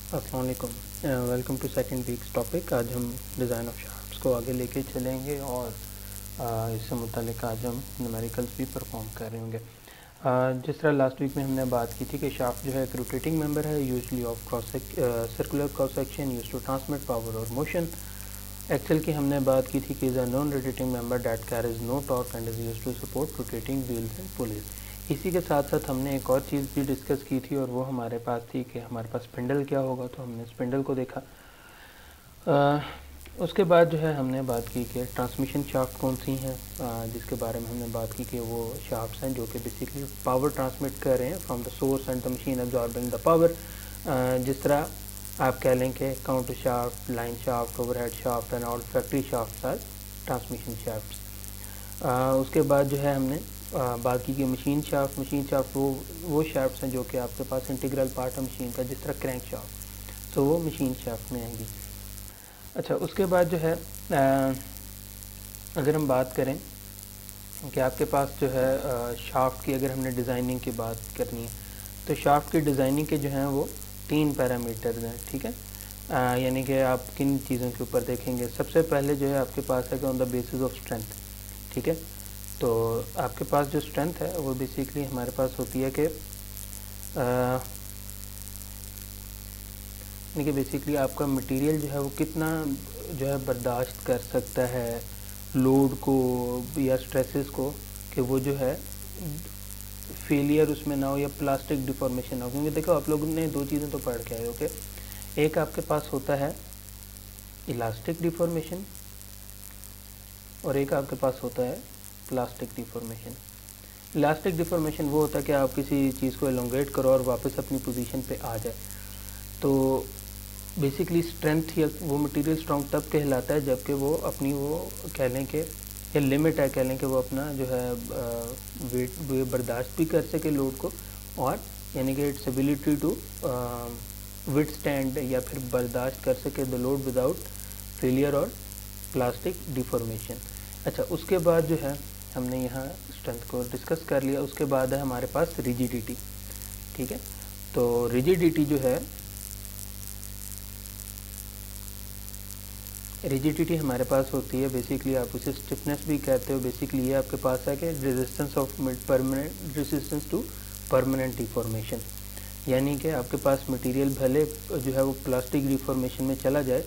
अस्सलाम वालेकुम, welcome to second weeks topic. आज हम डिज़ाइन ऑफ शाफ्ट्स को आगे लेके चलेंगे और इससे मुतालिक आज हम न्यूमेरिकल्स भी परफॉर्म कर रहे होंगे। जिस तरह लास्ट वीक में हमने बात की थी कि शाफ्ट जो है एक रोटेटिंग मेंबर है, usually of circular cross section use to transmit power और मोशन। एक्सेल की हमने बात की थी कि is a non rotating member that carries no torque and is use to support rotating wheels and pulleys. इसी के साथ साथ हमने एक और चीज़ भी डिस्कस की थी और वो हमारे पास थी कि हमारे पास स्पिंडल क्या होगा, तो हमने स्पिंडल को देखा। उसके बाद जो है हमने बात की कि ट्रांसमिशन शाफ्ट कौन सी हैं, जिसके बारे में हमने बात की कि वो शाफ्ट्स हैं जो कि बेसिकली पावर ट्रांसमिट कर रहे हैं from the source and the machine absorbing the power. जिस तरह आप कह लें कि counter shaft, line shaft, overhead shaft and all factory shaft are transmission shafts. उसके बाद जो है हमने बात की कि मशीन शाफ्ट वो शाफ्ट्स हैं जो कि आपके पास इंटीग्रल पार्ट है मशीन का, जिस तरह क्रैंक शाफ्ट, तो वो मशीन शाफ्ट में आएंगी। अच्छा, उसके बाद जो है अगर हम बात करें कि आपके पास जो है शाफ्ट की, अगर हमने डिज़ाइनिंग की बात करनी है तो शाफ्ट की डिज़ाइनिंग के जो हैं वो 3 पैरामीटर्स हैं, ठीक है। यानी कि आप किन चीज़ों के ऊपर देखेंगे। सबसे पहले जो है आपके पास है कि on the basis of strength, ठीक है। तो आपके पास जो स्ट्रेंथ है वो बेसिकली हमारे पास होती है कि यानी कि बेसिकली आपका मटेरियल जो है वो कितना जो है बर्दाश्त कर सकता है लोड को या स्ट्रेसेस को, कि वो जो है फेलियर उसमें ना हो या प्लास्टिक डिफॉर्मेशन ना हो। क्योंकि देखो आप लोगों ने 2 चीज़ें तो पढ़ के आए हो कि एक आपके पास होता है इलास्टिक डिफॉर्मेशन और एक आपके पास होता है प्लास्टिक डिफॉर्मेशन। इलास्टिक डिफॉर्मेशन वो होता है कि आप किसी चीज़ को एलोंगेट करो और वापस अपनी पोजीशन पे आ जाए। तो बेसिकली स्ट्रेंथ या वो मटेरियल स्ट्रॉन्ग तब कहलाता है जबकि वो अपनी वो कह लें कि या लिमिट है, कह लें कि वो अपना जो है वेट बर्दाश्त भी कर सके लोड को, और यानी कि इट्स एबिलिटी टू विथस्टैंड या फिर बर्दाश्त कर सके द लोड विदाउट फेलियर और प्लास्टिक डिफॉर्मेशन। अच्छा, उसके बाद जो है हमने यहाँ स्ट्रेंथ को डिस्कस कर लिया। उसके बाद है हमारे पास रिजिडिटी, ठीक है। तो रिजिडिटी जो है, रिजिडिटी हमारे पास होती है, बेसिकली आप उसे स्टिफनेस भी कहते हो। बेसिकली ये आपके पास है कि resistance of permanent resistance to permanent deformation. यानी कि आपके पास मटेरियल भले जो है वो प्लास्टिक डिफॉर्मेशन में चला जाए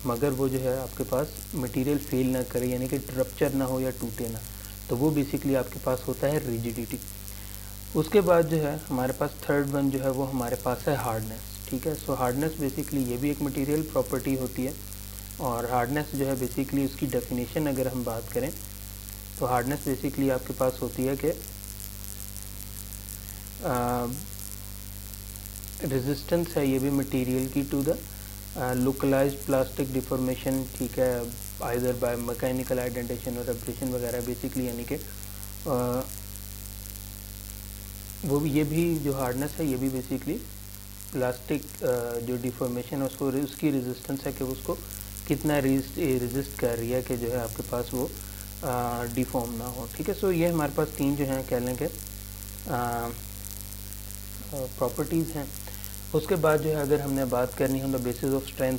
मगर वो जो है आपके पास मटेरियल फेल ना करे, यानी कि रप्चर ना हो या टूटे ना, तो वो बेसिकली आपके पास होता है रिजिडिटी। उसके बाद जो है हमारे पास थर्ड वन जो है वो हमारे पास है हार्डनेस, ठीक है। सो हार्डनेस बेसिकली ये भी एक मटेरियल प्रॉपर्टी होती है, और हार्डनेस जो है बेसिकली उसकी डेफिनेशन अगर हम बात करें तो हार्डनेस बेसिकली आपके पास होती है कि रेजिस्टेंस है ये भी मटेरियल की to the localized plastic deformation, ठीक है, आइदर बाय मैकेनिकल आइडेंटेशन और एब्रेशन वगैरह बेसिकली। यानी कि वो भी, ये भी जो हार्डनेस है ये भी बेसिकली प्लास्टिक जो डिफॉर्मेशन है उसको उसकी रेजिस्टेंस है कि उसको कितना रेजिस्ट कर रही है कि जो है आपके पास वो डिफॉर्म ना हो, ठीक है। सो ये हमारे पास 3 जो हैं कह लें कि प्रॉपर्टीज़ हैं। उसके बाद जो है अगर हमने बात करनी है on the basis of strength,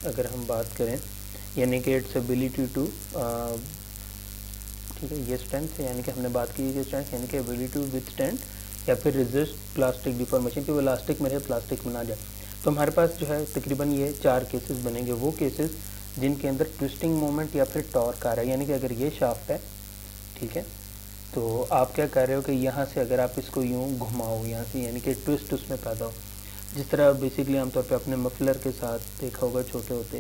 अगर हम बात करें यानी कि इट्स एबिलिटी टू, ठीक है, ये स्ट्रेंथ है, यानी कि हमने बात की कि स्ट्रेंथ यानी कि एबिलिटी टू विथस्टैंड या फिर रेजिस्ट प्लास्टिक डिफॉर्मेशन, कि वो इलास्टिक में रहे प्लास्टिक में ना जाए। तो हमारे पास जो है तकरीबन ये 4 केसेस बनेंगे, वो केसेस जिनके अंदर ट्विस्टिंग मोमेंट या फिर टॉर्क आ रहा है। यानी कि अगर ये शाफ्ट है, ठीक है, तो आप क्या कर रहे हो कि यहाँ से अगर आप इसको यूँ घुमाओ यहाँ से, यानी कि ट्विस्ट उसमें पैदा हो। जिस तरह बेसिकली आमतौर पे अपने मफलर के साथ देखा होगा छोटे होते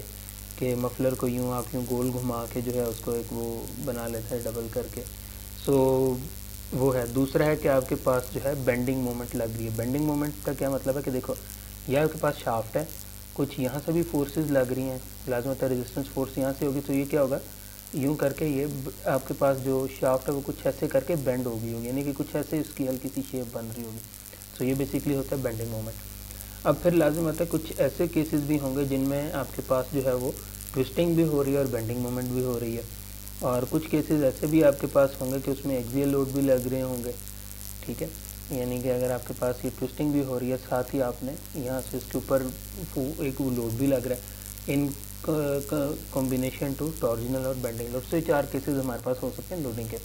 कि मफलर को यूँ आप यूँ गोल घुमा के जो है उसको एक वो बना लेता है डबल करके। सो वो है। दूसरा है कि आपके पास जो है बेंडिंग मोमेंट लग रही है। बेंडिंग मोमेंट का क्या मतलब है कि देखो यह आपके पास शाफ्ट है, कुछ यहाँ से भी फोर्सेस लग रही हैं, लाजम होता है रेजिस्टेंस फोर्स यहाँ से होगी, तो ये क्या होगा, यूँ करके ये आपके पास जो शाफ्ट है वो कुछ ऐसे करके बेंड होगी यानी कि कुछ ऐसे इसकी हल्की सी शेप बन रही होगी। सो ये बेसिकली होता है बेंडिंग मोमेंट। अब फिर लाजिम होता है कुछ ऐसे केसेस भी होंगे जिनमें आपके पास जो है वो ट्विस्टिंग भी हो रही है और बेंडिंग मोमेंट भी हो रही है, और कुछ केसेस ऐसे भी आपके पास होंगे कि उसमें एक्सियल लोड भी लग रहे होंगे, ठीक है। यानी कि अगर आपके पास ये ट्विस्टिंग भी हो रही है, साथ ही आपने यहाँ से इसके ऊपर एक वो लोड भी लग रहा है, इन कॉम्बिनेशन टू टॉर्जनल और बेंडिंग लोड। तो ये 4 केसेस हमारे पास हो सकते हैं लोडिंग के।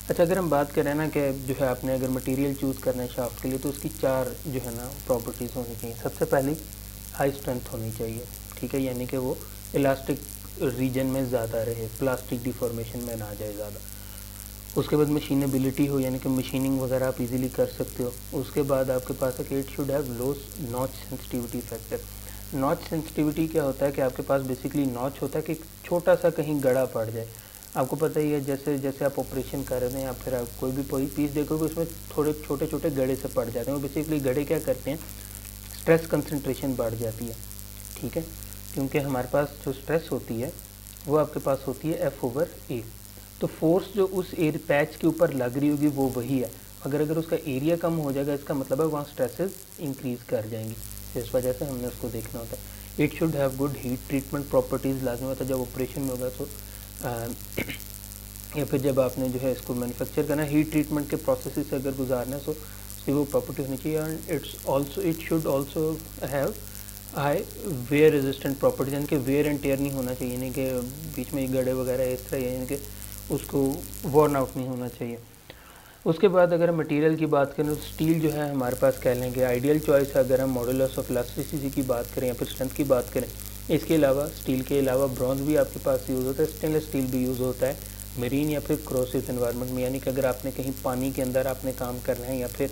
अच्छा, अगर हम बात करें ना कि जो है आपने अगर मटेरियल चूज़ करना है शाफ्ट के लिए, तो उसकी 4 जो है ना प्रॉपर्टीज़ होनी चाहिए। सबसे पहली हाई स्ट्रेंथ होनी चाहिए, ठीक है, यानी कि वो इलास्टिक रीजन में ज़्यादा रहे, प्लास्टिक डिफॉर्मेशन में ना जाए ज़्यादा। उसके बाद मशीनेबिलिटी हो, यानी कि मशीनिंग वगैरह आप इजीली कर सकते हो। उसके बाद आपके पास है कि it should have low notch sensitivity factor. Notch sensitivity क्या होता है कि आपके पास बेसिकली नॉच होता है कि छोटा सा कहीं गड़ा पड़ जाए। आपको पता ही है, जैसे जैसे आप ऑपरेशन कर रहे हैं या फिर आप कोई भी पीस देखोगे उसमें थोड़े छोटे छोटे गड़े से पड़ जाते हैं। वो बेसिकली गड़े क्या करते हैं, स्ट्रेस कंसंट्रेशन बढ़ जाती है, ठीक है, क्योंकि हमारे पास जो स्ट्रेस होती है वो आपके पास होती है F/A। तो फोर्स जो उस एयर पैच के ऊपर लग रही होगी वो वही है। अगर उसका एरिया कम हो जाएगा, इसका मतलब है वहाँ स्ट्रेसेस इंक्रीज कर जाएंगी। इस वजह से हमने उसको देखना होता है। It should have good heat treatment properties लाजमी होता है जब ऑपरेशन में होगा। तो या फिर जब आपने जो है इसको मैन्युफैक्चर करना है, हीट ट्रीटमेंट के प्रोसेस से अगर गुजारना है तो उसकी वो प्रॉपर्टी होनी चाहिए। And it should also have high wear resistant properties, यानी कि वेयर एंड टेयर नहीं होना चाहिए, यानी कि बीच में गड़े वगैरह इस तरह, यानी कि उसको वॉर्न आउट नहीं होना चाहिए। उसके बाद अगर हम मटेरियल की बात करें तो स्टील जो है हमारे पास कह लेंगे आइडियल चॉइस है। अगर हम मॉडुलस ऑफ इलास्टिसिटी की बात करें या फिर स्ट्रेंथ की बात करें, इसके अलावा स्टील के अलावा ब्रॉन्ज भी आपके पास यूज़ होता है, स्टेनलेस स्टील भी यूज़ होता है मरीन या फिर क्रोसिव एनवायरनमेंट में, यानी कि अगर आपने कहीं पानी के अंदर आपने काम करना है या फिर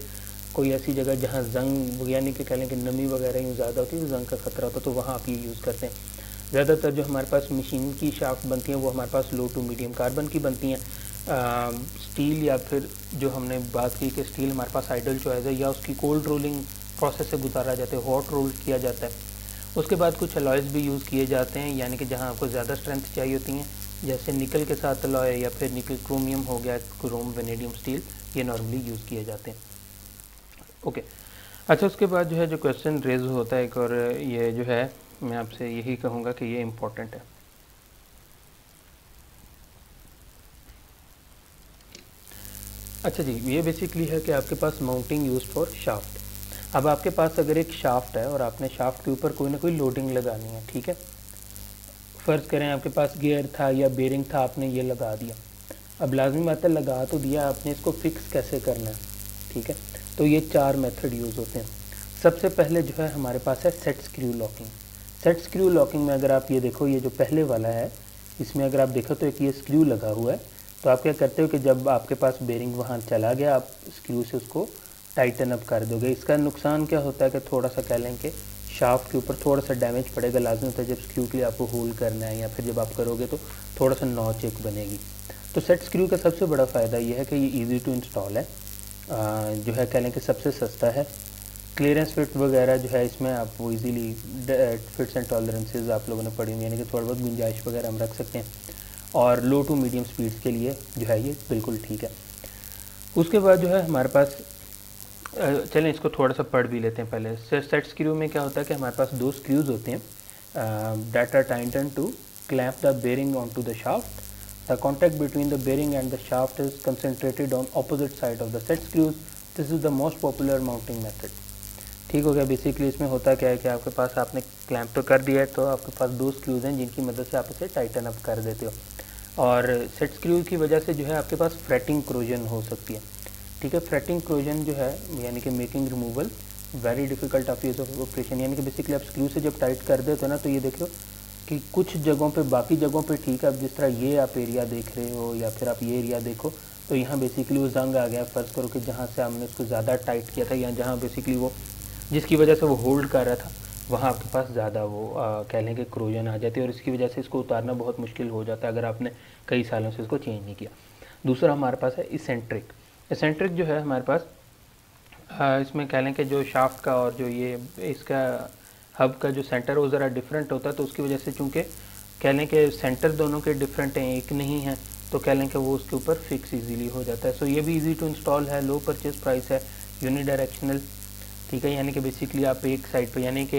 कोई ऐसी जगह जहाँ जंग यानी कि कह लें कि नमी वगैरह यूँ ज़्यादा होती है, जंग का खतरा होता है, तो वहाँ आप ये यूज़ करते हैं। ज़्यादातर जो हमारे पास मशीन की शाफ्ट बनती हैं वो हमारे पास लो टू मीडियम कार्बन की बनती हैं। स्टील या फिर जो हमने बात की कि स्टील हमारे पास आइडल चॉइस है, या उसकी कोल्ड रोलिंग प्रोसेस से गुजारा जाता है, हॉट रोल किया जाता है। उसके बाद कुछ अलॉयज़ भी यूज़ किए जाते हैं, यानी कि जहाँ आपको ज़्यादा स्ट्रेंथ चाहिए होती हैं, जैसे निकल के साथ अलॉय या फिर निकल क्रोमियम हो गया, क्रोम वेनेडियम स्टील, ये नॉर्मली यूज़ किए जाते हैं। ओके, अच्छा, उसके बाद जो है जो क्वेश्चन रेज होता है एक, और ये जो है मैं आपसे यही कहूँगा कि ये इम्पोर्टेंट है। अच्छा जी, ये बेसिकली है कि आपके पास माउंटिंग यूज फॉर शाफ्ट। अब आपके पास अगर एक शाफ्ट है और आपने शाफ्ट के ऊपर कोई ना कोई लोडिंग लगानी है, ठीक है, फ़र्ज़ करें आपके पास गियर था या बेरिंग था, आपने ये लगा दिया। अब लाजमी बात है, लगा तो दिया, आपने इसको फिक्स कैसे करना है, ठीक है, तो ये 4 मेथड यूज़ होते हैं। सबसे पहले जो है हमारे पास है set screw locking. Set screw locking में अगर आप ये देखो, ये जो पहले वाला है इसमें अगर आप देखो तो एक ये स्क्रू लगा हुआ है। तो आप क्या करते हो कि जब आपके पास बेरिंग वहाँ चला गया, आप स्क्रू से उसको टाइटन अप कर दोगे। इसका नुकसान क्या होता है कि थोड़ा सा कह लें कि शाफ्ट के ऊपर थोड़ा सा डैमेज पड़ेगा, लाजमी होता है जब स्क्रू के लिए आपको होल्ड करना है या फिर जब आप करोगे तो थोड़ा सा नॉच एक बनेगी। तो सेट स्क्रू का सबसे बड़ा फ़ायदा ये है कि ये ईजी टू इंस्टॉल है, जो है कह लें कि सबसे सस्ता है। क्लियरेंस फिट वगैरह जो है इसमें आप वो इजीली फिट्स एंड टॉलरेंसेज आप लोगों ने पढ़ी हुई, यानी कि थोड़ा बहुत गुंजाइश वगैरह हम रख सकते हैं, और लो टू मीडियम स्पीड्स के लिए जो है ये बिल्कुल ठीक है। उसके बाद जो है हमारे पास चलें इसको थोड़ा सा पढ़ भी लेते हैं पहले। सेट स्क्रू में क्या होता है कि हमारे पास 2 स्क्रूज होते हैं that are tighten to clamp the bearing onto the shaft. The contact between the bearing and the shaft is concentrated on opposite side of the set screws. This is the most popular mounting method. ठीक हो गया। Basically इसमें होता क्या है कि आपके पास आपने क्लैंप तो कर दिया है, तो आपके पास 2 स्क्रूज हैं जिनकी मदद से आप इसे टाइटन अप कर देते हो, और सेट स्क्रू की वजह से जो है आपके पास फ्रेटिंग क्रोजन हो सकती है, ठीक है। फ्रेटिंग क्रोजन जो है यानी कि making removal very difficult of use of operation, यानी कि बेसिकली आप स्क्रू से जब टाइट कर देते हो ना, तो ये देखो कि कुछ जगहों पे, बाकी जगहों पे ठीक है। अब जिस तरह ये आप एरिया देख रहे हो या फिर आप ये एरिया देखो, तो यहाँ बेसिकली वो जंग आ गया। फ़र्ज़ करो कि जहाँ से हमने उसको ज़्यादा टाइट किया था या जहाँ बेसिकली वो जिसकी वजह से वो होल्ड कर रहा था, वहाँ आपके पास ज़्यादा वो कह लें कि क्रोजन आ जाती है, और इसकी वजह से इसको उतारना बहुत मुश्किल हो जाता है अगर आपने कई सालों से इसको चेंज नहीं किया। दूसरा हमारे पास है इसेंट्रिक। इसेंट्रिक जो है हमारे पास इसमें कह लें कि जो शाफ्ट का और जो ये इसका हब का जो सेंटर है वो ज़रा डिफरेंट होता है, तो उसकी वजह से चूँकि कह लें कि सेंटर दोनों के डिफरेंट हैं, एक नहीं है, तो कह लें कि वो उसके ऊपर फिक्स इजीली हो जाता है। सो ये भी इजी टू इंस्टॉल है, लो परचेज प्राइस है, यूनिडायरेक्शनल, ठीक है, यानी कि बेसिकली आप एक साइड पे, यानी कि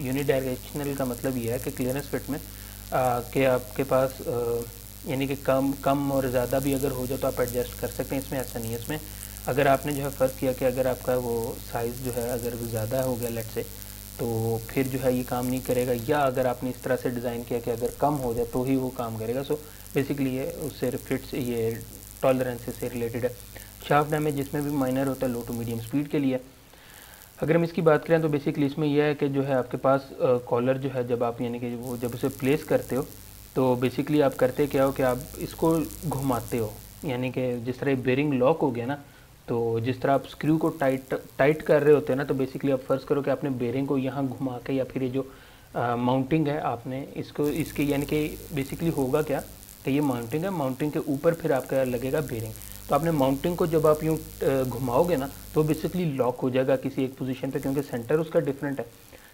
यूनिडायरेक्शनल का मतलब ये है कि क्लियरेंस फिट में कि आपके पास यानी कि कम और ज़्यादा भी अगर हो जाए तो आप एडजस्ट कर सकते हैं। इसमें ऐसा नहीं है, इसमें अगर आपने जो है फ़र्ज़ किया कि अगर आपका वो साइज़ जो है अगर ज़्यादा हो गया लेट से, तो फिर जो है ये काम नहीं करेगा, या अगर आपने इस तरह से डिज़ाइन किया कि अगर कम हो जाए तो ही वो काम करेगा। सो बेसिकली ये उससे फिट्स ये टॉलरेंस से रिलेटेड है। शाफ्ट डैमेज जिसमें भी माइनर होता है लो टू मीडियम स्पीड के लिए। अगर हम इसकी बात करें तो बेसिकली इसमें यह है कि जो है आपके पास कॉलर जो है जब आप यानी कि वो जब उसे प्लेस करते हो तो बेसिकली आप करते क्या हो कि आप इसको घुमाते हो, यानी कि जिस तरह बेरिंग लॉक हो गया ना, तो जिस तरह आप स्क्रू को टाइट कर रहे होते हैं ना, तो बेसिकली आप फ़र्ज़ करो कि आपने बेरिंग को यहाँ घुमा के या फिर ये जो माउंटिंग है आपने इसको इसके यानी कि बेसिकली होगा क्या कि ये माउंटिंग है, माउंटिंग के ऊपर फिर आपका लगेगा बेरिंग। तो आपने माउंटिंग को जब आप यूँ घुमाओगे ना तो बेसिकली लॉक हो जाएगा किसी एक पोजीशन पे, क्योंकि सेंटर उसका डिफरेंट है,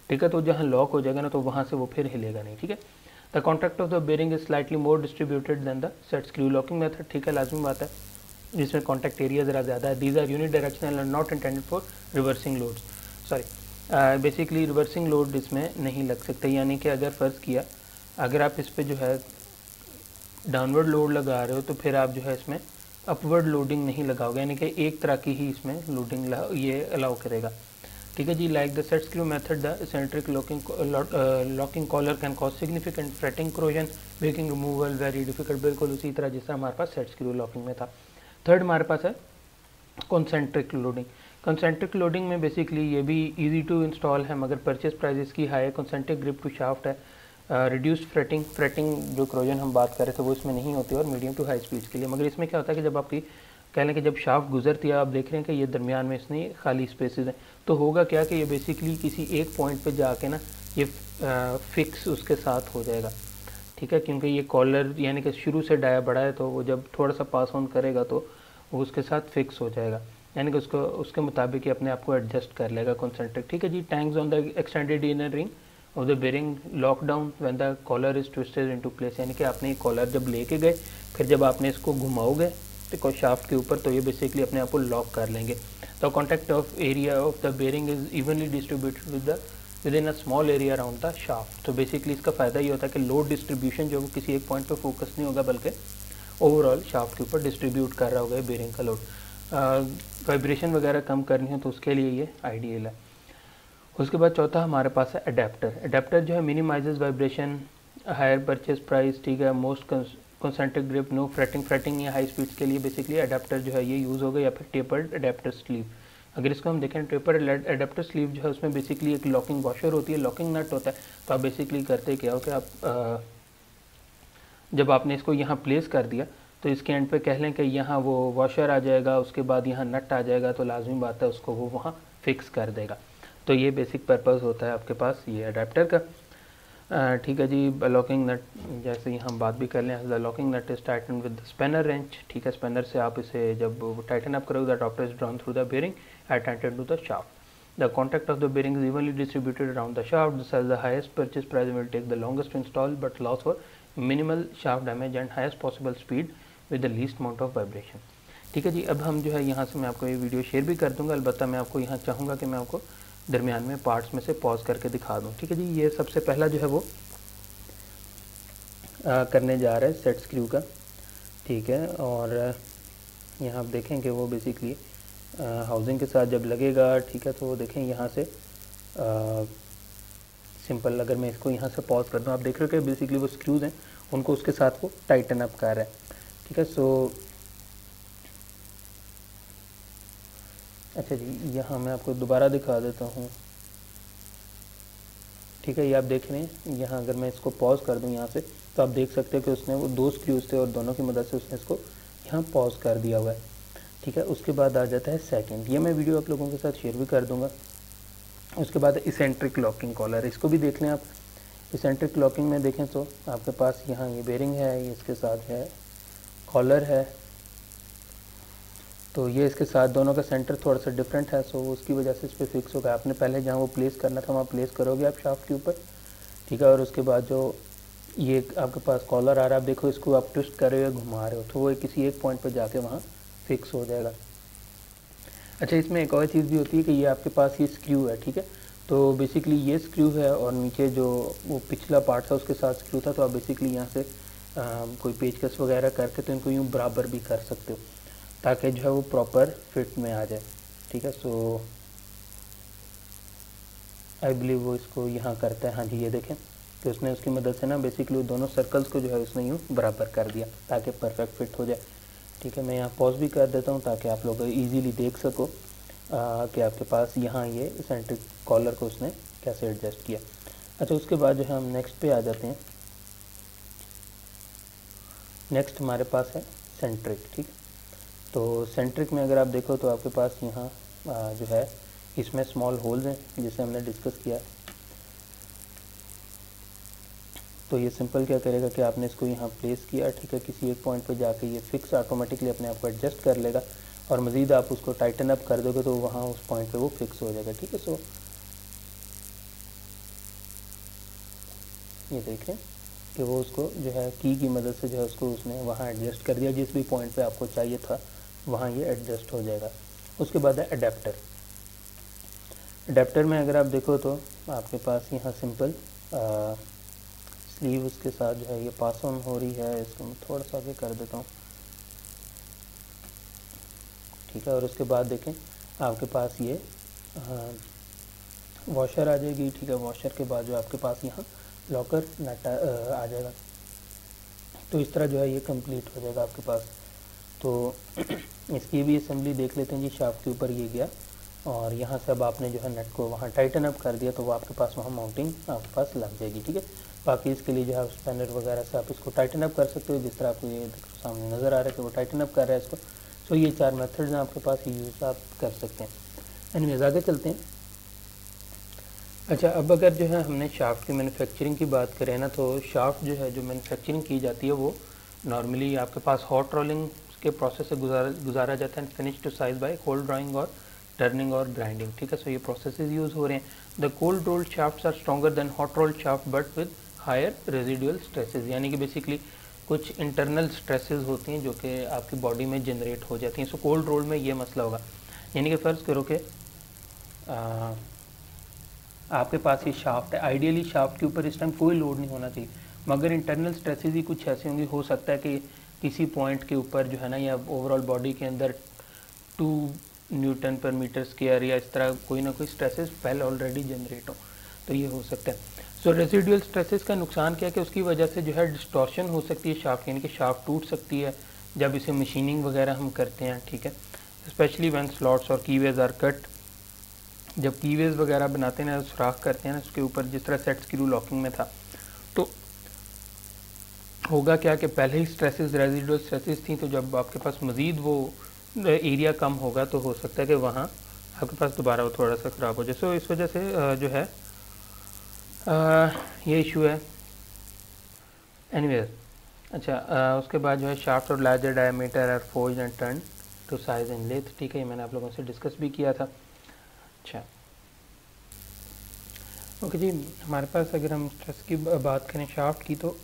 ठीक है। तो जहाँ लॉक हो जाएगा ना तो वहाँ से वो फिर हिलेगा नहीं, ठीक है। The contact of the bearing is slightly more distributed than the set screw locking method, ठीक है, लाजमी बात है, जिसमें कॉन्टैक्ट एरिया ज़रा ज़्यादा है। These are unidirectional and not intended for reversing loads, sorry basically reversing load इसमें नहीं लग सकते, यानी कि अगर फ़र्ज़ किया अगर आप इस पर जो है डाउनवर्ड लोड लगा रहे हो तो फिर आप जो है इसमें अपवर्ड लोडिंग नहीं लगाओगे, यानी कि एक तरह की ही इसमें लोडिंग ये अलाउ करेगा, ठीक है जी। Like the set screw method the eccentric locking collar can cause significant fretting corrosion making removal very difficult, बिल्कुल उसी तरह जैसा हमारे पास सेट स्क्रू लॉकिंग में था। थर्ड हमारे पास है कॉन्सेंट्रिक लोडिंग। कॉन्सेंट्रिक लोडिंग में बेसिकली ये भी इजी टू इंस्टॉल है, मगर परचेज प्राइस की हाई है। कॉन्सेंट्रिक ग्रिप टू शाफ्ट है, रिड्यूस्ड फ्रेटिंग जो क्रोजन हम बात कर रहे थे वो इसमें नहीं होती, और मीडियम टू हाई स्पीड्स के लिए। मगर इसमें क्या होता है कि जब आपकी कह लें कि जब शाफ्ट गुजरती है आप देख रहे हैं कि ये दरमियान में इसमें खाली स्पेसेस हैं, तो होगा क्या कि ये बेसिकली किसी एक पॉइंट पे जाके ना ये फिक्स उसके साथ हो जाएगा, ठीक है, क्योंकि ये कॉलर यानी कि शुरू से डाया बड़ा है, तो वो जब थोड़ा सा पास ऑन करेगा तो वो उसके साथ फिक्स हो जाएगा, यानी कि उसको उसके मुताबिक ही अपने आप को एडजस्ट कर लेगा कॉन्सेंट्रिक, ठीक है जी। Tanks on the extended inner ring of the bearing lock down when the collar is twisted into place, यानी कि आपने ये कॉलर जब लेके गए फिर जब आपने इसको घुमाओगे तो शाफ्ट के ऊपर तो ये बेसिकली अपने आप को लॉक कर लेंगे। The contact of area of the bearing is evenly distributed within a small area around the shaft. तो बेसिकली इसका फ़ायदा ये होता है कि लोड डिस्ट्रीब्यूशन जो वो किसी एक पॉइंट पे फोकस नहीं होगा, बल्कि ओवरऑल शाफ्ट के ऊपर डिस्ट्रीब्यूट कर रहा होगा बेरिंग का लोड। वाइब्रेशन वगैरह कम करनी हो तो उसके लिए ये आइडियल है। उसके बाद चौथा हमारे पास है अडेप्टर। अडेप्टर जो है minimizes vibration, higher purchase price, ठीक है, most concentric grip, no fretting या हाई स्पीड्स के लिए बेसिकली अडेप्टर जो है ये यूज़ होगा, या फिर टेपर्ड अडेप्टर स्लीव। अगर इसको हम देखें टेपर्ड अडेप्टर स्लीव जो है उसमें बेसिकली एक लॉकिंग वॉशर होती है, लॉकिंग नट होता है। तो आप बेसिकली करते क्या हो कि आप जब आपने इसको यहाँ प्लेस कर दिया तो इसके एंड पे कह लें कि यहाँ वो वॉशर आ जाएगा, उसके बाद यहाँ नट आ जाएगा, तो लाजमी बात है उसको वो वहाँ फिक्स कर देगा। तो ये बेसिक पर्पस होता है आपके पास ये अडेप्टर का, ठीक है जी। लॉकिंग नट जैसे ही हम बात भी कर लें, the locking nut is tighten with spanner wrench, ठीक है, स्पेनर से आप इसे जब टाइटन अप करोगे the adapter is drawn through the bearing attached to the shaft. The contact of the bearing is evenly distributed around the shaft, this has the highest purchase price, will take the longest to install but loss for minimal shaft damage and highest possible speed with the least amount of vibration, ठीक है जी। अब हम जो है यहाँ से मैं आपको ये वीडियो शेयर भी कर दूँगा, अलबत्ता मैं आपको यहाँ चाहूँगा कि मैं आपको दरमियान में पार्ट्स में से पॉज करके दिखा दूँ, ठीक है जी। ये सबसे पहला जो है वो करने जा रहा है सेट स्क्रू का, ठीक है, और यहाँ आप देखें कि वो बेसिकली हाउसिंग के साथ जब लगेगा, ठीक है, तो देखें यहाँ से सिंपल अगर मैं इसको यहाँ से पॉज कर दूँ, आप देख रहे हो कि बेसिकली वो स्क्रूज हैं उनको उसके साथ वो टाइटन अप कर रहा है, ठीक है। सो अच्छा जी, यहाँ मैं आपको दोबारा दिखा देता हूँ, ठीक है, ये आप देख रहे हैं यहाँ अगर मैं इसको पॉज कर दूँ यहाँ से तो आप देख सकते हैं कि उसने वो दो स्क्रूज थे और दोनों की मदद से उसने इसको यहाँ पॉज कर दिया हुआ है, ठीक है। उसके बाद आ जाता है सेकंड, ये मैं वीडियो आप लोगों के साथ शेयर भी कर दूँगा। उसके बाद इसेंट्रिक लॉकिंग कॉलर, इसको भी देख लें आप। इसेंट्रिक लॉकिंग में देखें तो आपके पास यहाँ ये बेरिंग है, ये इसके साथ है कॉलर है, तो ये इसके साथ दोनों का सेंटर थोड़ा सा डिफरेंट है, सो उसकी वजह से इस पर फिक्स होगा। आपने पहले जहाँ वो प्लेस करना था वहाँ प्लेस करोगे आप शाफ्ट के ऊपर, ठीक है, और उसके बाद जो ये आपके पास कॉलर आ रहा है, आप देखो इसको आप ट्विस्ट कर रहे हो घुमा रहे हो तो वो किसी एक पॉइंट पर जाके वहाँ फिक्स हो जाएगा। अच्छा, इसमें एक और चीज़ भी होती है कि ये आपके पास ये स्क्रू है, ठीक है, तो बेसिकली ये स्क्रू है और नीचे जो वो पिछला पार्ट था उसके साथ स्क्रू था, तो आप बेसिकली यहाँ से कोई पेचकस वगैरह करके तो इनको यूँ बराबर भी कर सकते हो। ताकि जो है वो प्रॉपर फिट में आ जाए। ठीक है, सो आई बिलीव वो इसको यहाँ करता है। हाँ जी, ये देखें कि उसने उसकी मदद से ना बेसिकली दोनों सर्कल्स को जो है उसने यूँ बराबर कर दिया ताकि परफेक्ट फिट हो जाए। ठीक है, मैं यहाँ पॉज भी कर देता हूँ ताकि आप लोग इजीली देख सको कि आपके पास यहाँ ये सेंट्रिक कॉलर को उसने कैसे एडजस्ट किया। अच्छा, उसके बाद जो है हम नेक्स्ट पे आ जाते हैं। नेक्स्ट हमारे पास है सेंट्रिक। ठीक, तो सेंट्रिक में अगर आप देखो तो आपके पास यहाँ जो है इसमें स्मॉल होल्स हैं जिसे हमने डिस्कस किया। तो ये सिंपल क्या करेगा कि आपने इसको यहाँ प्लेस किया, ठीक है, किसी एक पॉइंट पे जाके ये फिक्स ऑटोमेटिकली अपने आप को एडजस्ट कर लेगा और मज़ीद आप उसको टाइटन अप कर दोगे तो वहाँ उस पॉइंट पे वो फिक्स हो जाएगा। ठीक है, सो ये देखें कि वो उसको जो है की मदद से जो है उसको उसने वहाँ एडजस्ट कर दिया, जिस भी पॉइंट पे आपको चाहिए था वहाँ ये एडजस्ट हो जाएगा। उसके बाद है अडेप्टर। अडेप्टर में अगर आप देखो तो आपके पास यहाँ सिंपल स्लीव उसके साथ जो है ये पास ऑन हो रही है, इसको मैं थोड़ा सा भी कर देता हूँ। ठीक है, और उसके बाद देखें आपके पास ये वॉशर आ जाएगी। ठीक है, वॉशर के बाद जो आपके पास यहाँ लॉकर नट आ जाएगा। तो इस तरह जो है ये कंप्लीट हो जाएगा आपके पास। तो इसकी भी असेंबली देख लेते हैं जी। शाफ्ट के ऊपर ये गया और यहाँ से अब आपने जो है नट को वहाँ टाइटन अप कर दिया तो वो आपके पास वहाँ माउंटिंग आपके पास लग जाएगी। ठीक है, बाकी इसके लिए जो है स्पैनर वगैरह से आप इसको टाइटन अप कर सकते हो, जिस तरह आपको ये सामने नज़र आ रहा है कि वो टाइटन अप कर रहा है इसको। सो ये 4 मेथड्स हैं आपके पास, यूज़ आप कर सकते हैं। एनीवेज आगे चलते हैं। अच्छा, अब अगर जो है हमने शाफ्ट की मैन्युफैक्चरिंग की बात करें ना, तो शाफ्ट जो है जो मैन्युफैक्चरिंग की जाती है वो नॉर्मली आपके पास हॉट रोलिंग के प्रोसेस से गुजारा जाता है, finish to size by cold drawing और टर्निंग और ग्राइंडिंग। ठीक है, सो ये प्रोसेसेस यूज़ हो रहे हैं। The cold rolled shafts are stronger than hot rolled shaft but with higher residual stresses, यानी कि बेसिकली कुछ इंटरनल स्ट्रेसेस होती हैं जो कि आपकी बॉडी में जनरेट हो जाती हैं। सो कोल्ड रोल में ये मसला होगा, यानी कि फ़र्ज़ करो कि आपके पास ये शाफ्ट है, आइडियली शाफ्ट के ऊपर इस टाइम कोई लोड नहीं होना चाहिए, मगर इंटरनल स्ट्रेसेस ही कुछ ऐसे होंगे, हो सकता है कि किसी पॉइंट के ऊपर जो है ना या ओवरऑल बॉडी के अंदर 2 न्यूटन पर मीटर स्क्वायर या इस तरह कोई ना कोई स्ट्रेसेस पहले ऑलरेडी जनरेट हो, तो ये हो सकता है। सो रेसिडुअल स्ट्रेसेस का नुकसान क्या है कि उसकी वजह से जो है डिस्टॉर्शन हो सकती है शाफ्ट, यानी कि शाफ्ट टूट सकती है जब इसे मशीनिंग वगैरह हम करते हैं। ठीक है, स्पेशली व्हेन स्लॉट्स और कीवेज आर कट, जब कीवेज वगैरह बनाते हैं ना, सुराख करते हैं ना उसके ऊपर, जिस तरह सेट स्क्रू लॉकिंग में था, तो होगा क्या कि पहले ही स्ट्रेसेस रेजिडुअल स्ट्रेसेस थी, तो जब आपके पास मज़ीद वो एरिया कम होगा तो हो सकता है कि वहाँ आपके पास दोबारा वो थोड़ा सा ख़राब हो जाए। सो इस वजह से जो है ये इशू है। एनीवेज, अच्छा, उसके बाद जो है शाफ्ट और larger diameter are forged and turn to size and length. ठीक है, ये मैंने आप लोगों से डिस्कस भी किया था। अच्छा, ओके जी, हमारे पास अगर हम स्ट्रेस की बात करें शाफ्ट की, तो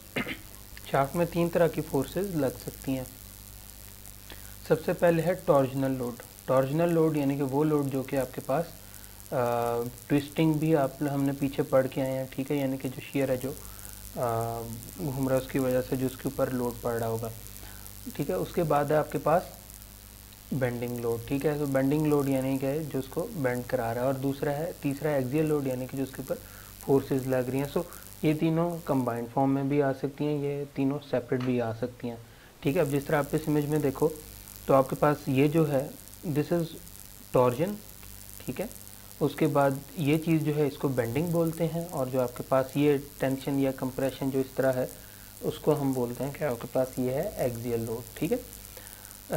शाफ्ट में 3 तरह की फोर्सेस लग सकती हैं। सबसे पहले है टॉर्जनल लोड। टॉर्जनल लोड यानी कि वो लोड जो कि आपके पास ट्विस्टिंग भी हमने पीछे पढ़ के आए हैं। ठीक है, यानी कि जो शेयर है जो घूम रहा है उसकी वजह से जो उसके ऊपर लोड पड़ रहा होगा। ठीक है, उसके बाद है आपके पास बेंडिंग लोड। ठीक है, तो बेंडिंग लोड यानी कि जो उसको बेंड करा रहा है, और तीसरा है एक्सियल लोड यानी कि जो उसके ऊपर फोर्सेस लग रही हैं। सो ये तीनों कंबाइंड फॉर्म में भी आ सकती हैं, ये तीनों सेपरेट भी आ सकती हैं। ठीक है, अब जिस तरह आप इस इमेज में देखो तो आपके पास ये जो है दिस इज़ टॉर्जन। ठीक है, उसके बाद ये चीज़ जो है इसको बेंडिंग बोलते हैं, और जो आपके पास ये टेंशन या कंप्रेशन जो इस तरह है उसको हम बोलते हैं कि आपके पास ये है एक्सियल लोड। ठीक है,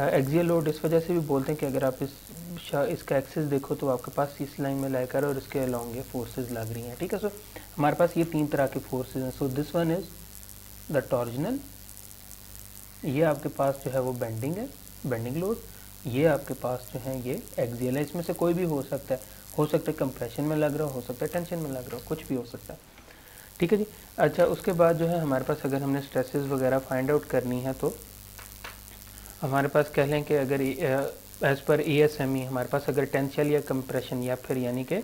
एक्सियल लोड इस वजह से भी बोलते हैं कि अगर आप इसका एक्सिस देखो तो आपके पास इस लाइन में लाकर और इसके अलॉन्ग ये फोर्सेस लग रही हैं। ठीक है, सो हमारे पास ये 3 तरह के फोर्सेस हैं। So this one is the torsional, ये आपके पास जो है वो बेंडिंग है, बेंडिंग लोड। ये आपके पास जो है ये एक्सियल है। इसमें से कोई भी हो सकता है कंप्रेशन में लग रहा हो सकता है टेंशन में लग रहा हो, कुछ भी हो सकता है। ठीक है जी, अच्छा, उसके बाद जो है हमारे पास अगर हमने स्ट्रेसेस वगैरह फाइंड आउट करनी है तो हमारे पास कह लें कि अगर एज़ पर ASME हमारे पास अगर टेंशियल या कंप्रेशन या फिर यानी कि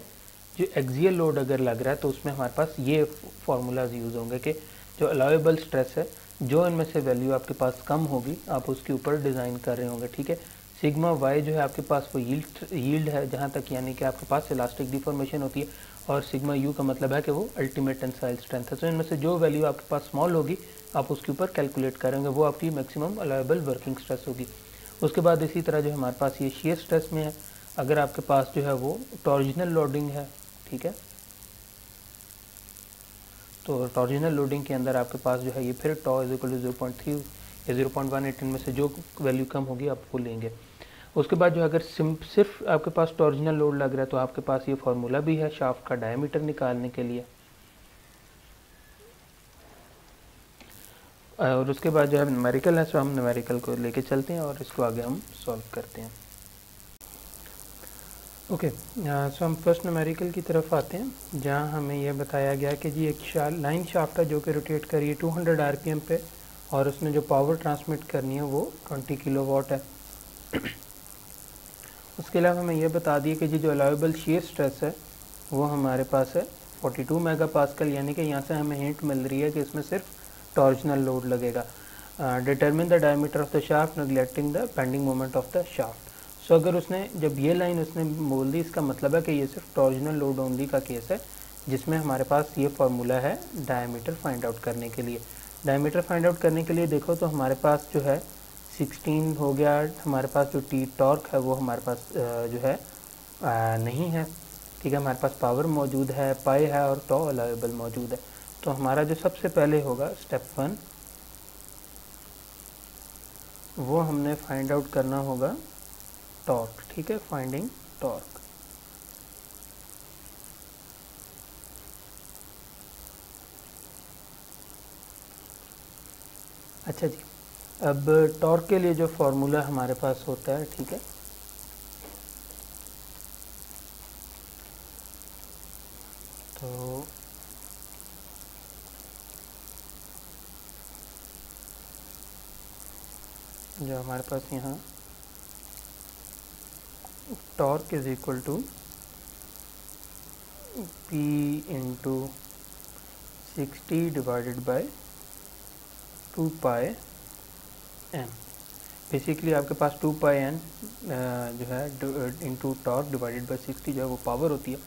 जो एक्सियल लोड अगर लग रहा है तो उसमें हमारे पास ये फार्मूलाज यूज़ होंगे कि जो अलाउएबल स्ट्रेस है, जो इनमें से वैल्यू आपके पास कम होगी आप उसके ऊपर डिज़ाइन कर रहे होंगे। ठीक है, सिग्मा वाई जो है आपके पास वो यील्ड है जहाँ तक यानी कि आपके पास इलास्टिक डिफॉर्मेशन होती है, और सिग्मा यू का मतलब है कि वो अल्टीमेट टेंसाइल स्ट्रेंथ है। तो इनमें से जो वैल्यू आपके पास स्मॉल होगी आप उसके ऊपर कैलकुलेट करेंगे, वो आपकी मैक्सिमम अलाउएबल वर्किंग स्ट्रेस होगी। उसके बाद इसी तरह जो हमारे पास ये शियर स्ट्रेस में है, अगर आपके पास जो है वो टॉर्जनल लोडिंग है, ठीक है, तो टॉर्जनल लोडिंग के अंदर आपके पास जो है ये फिर टॉ इज इक्वल टू 0.3 या 0.18 में से जो वैल्यू कम होगी आप वो लेंगे। उसके बाद जो अगर सिर्फ आपके पास टॉर्जनल लोड लग रहा है तो आपके पास ये फार्मूला भी है शाफ्ट का डायमीटर निकालने के लिए। और उसके बाद जो है न्यूमेरिकल है, सो हम न्यूमेरिकल को लेके चलते हैं और इसको आगे हम सॉल्व करते हैं। ओके, सो हम फर्स्ट न्यूमेरिकल की तरफ आते हैं, जहां हमें यह बताया गया कि जी एक लाइन शाफ्ट है जो कि रोटेट कर रही है 200 आरपीएम पे, और उसने जो पावर ट्रांसमिट करनी है वो 20 किलोवाट है। उसके अलावा हमें यह बता दिया कि जी जो अलाउएबल शियर स्ट्रेस है वो हमारे पास है 42 मेगापास्कल, यानी कि यहाँ से हमें हिंट मिल रही है कि इसमें सिर्फ टॉर्जनल लोड लगेगा। Determine the diameter of the shaft neglecting the bending moment of the shaft. So अगर उसने जब ये लाइन उसने बोल दी, इसका मतलब है कि ये सिर्फ टॉर्जनल लोड ओनली का केस है, जिसमें हमारे पास ये फार्मूला है डायमीटर फाइंड आउट करने के लिए। डायमीटर फाइंड आउट करने के लिए देखो तो हमारे पास जो है 16 हो गया, हमारे पास जो टी टॉर्क है वो हमारे पास जो है नहीं है, ठीक है, हमारे पास पावर मौजूद है, पाई है और टॉ अलाउएबल मौजूद है। तो हमारा जो सबसे पहले होगा स्टेप 1, वो हमने फाइंड आउट करना होगा टॉर्क, ठीक है, फाइंडिंग टॉर्क। अच्छा जी, अब टॉर्क के लिए जो फॉर्मूला हमारे पास होता है, ठीक है, तो जो हमारे पास यहाँ torque is equal to P into 60 divided by 2 pi N. Basically आपके पास 2 पाई एन जो है इंटू टॉर्क डिवाइडेड बाय 60 जो है वो पावर होती है।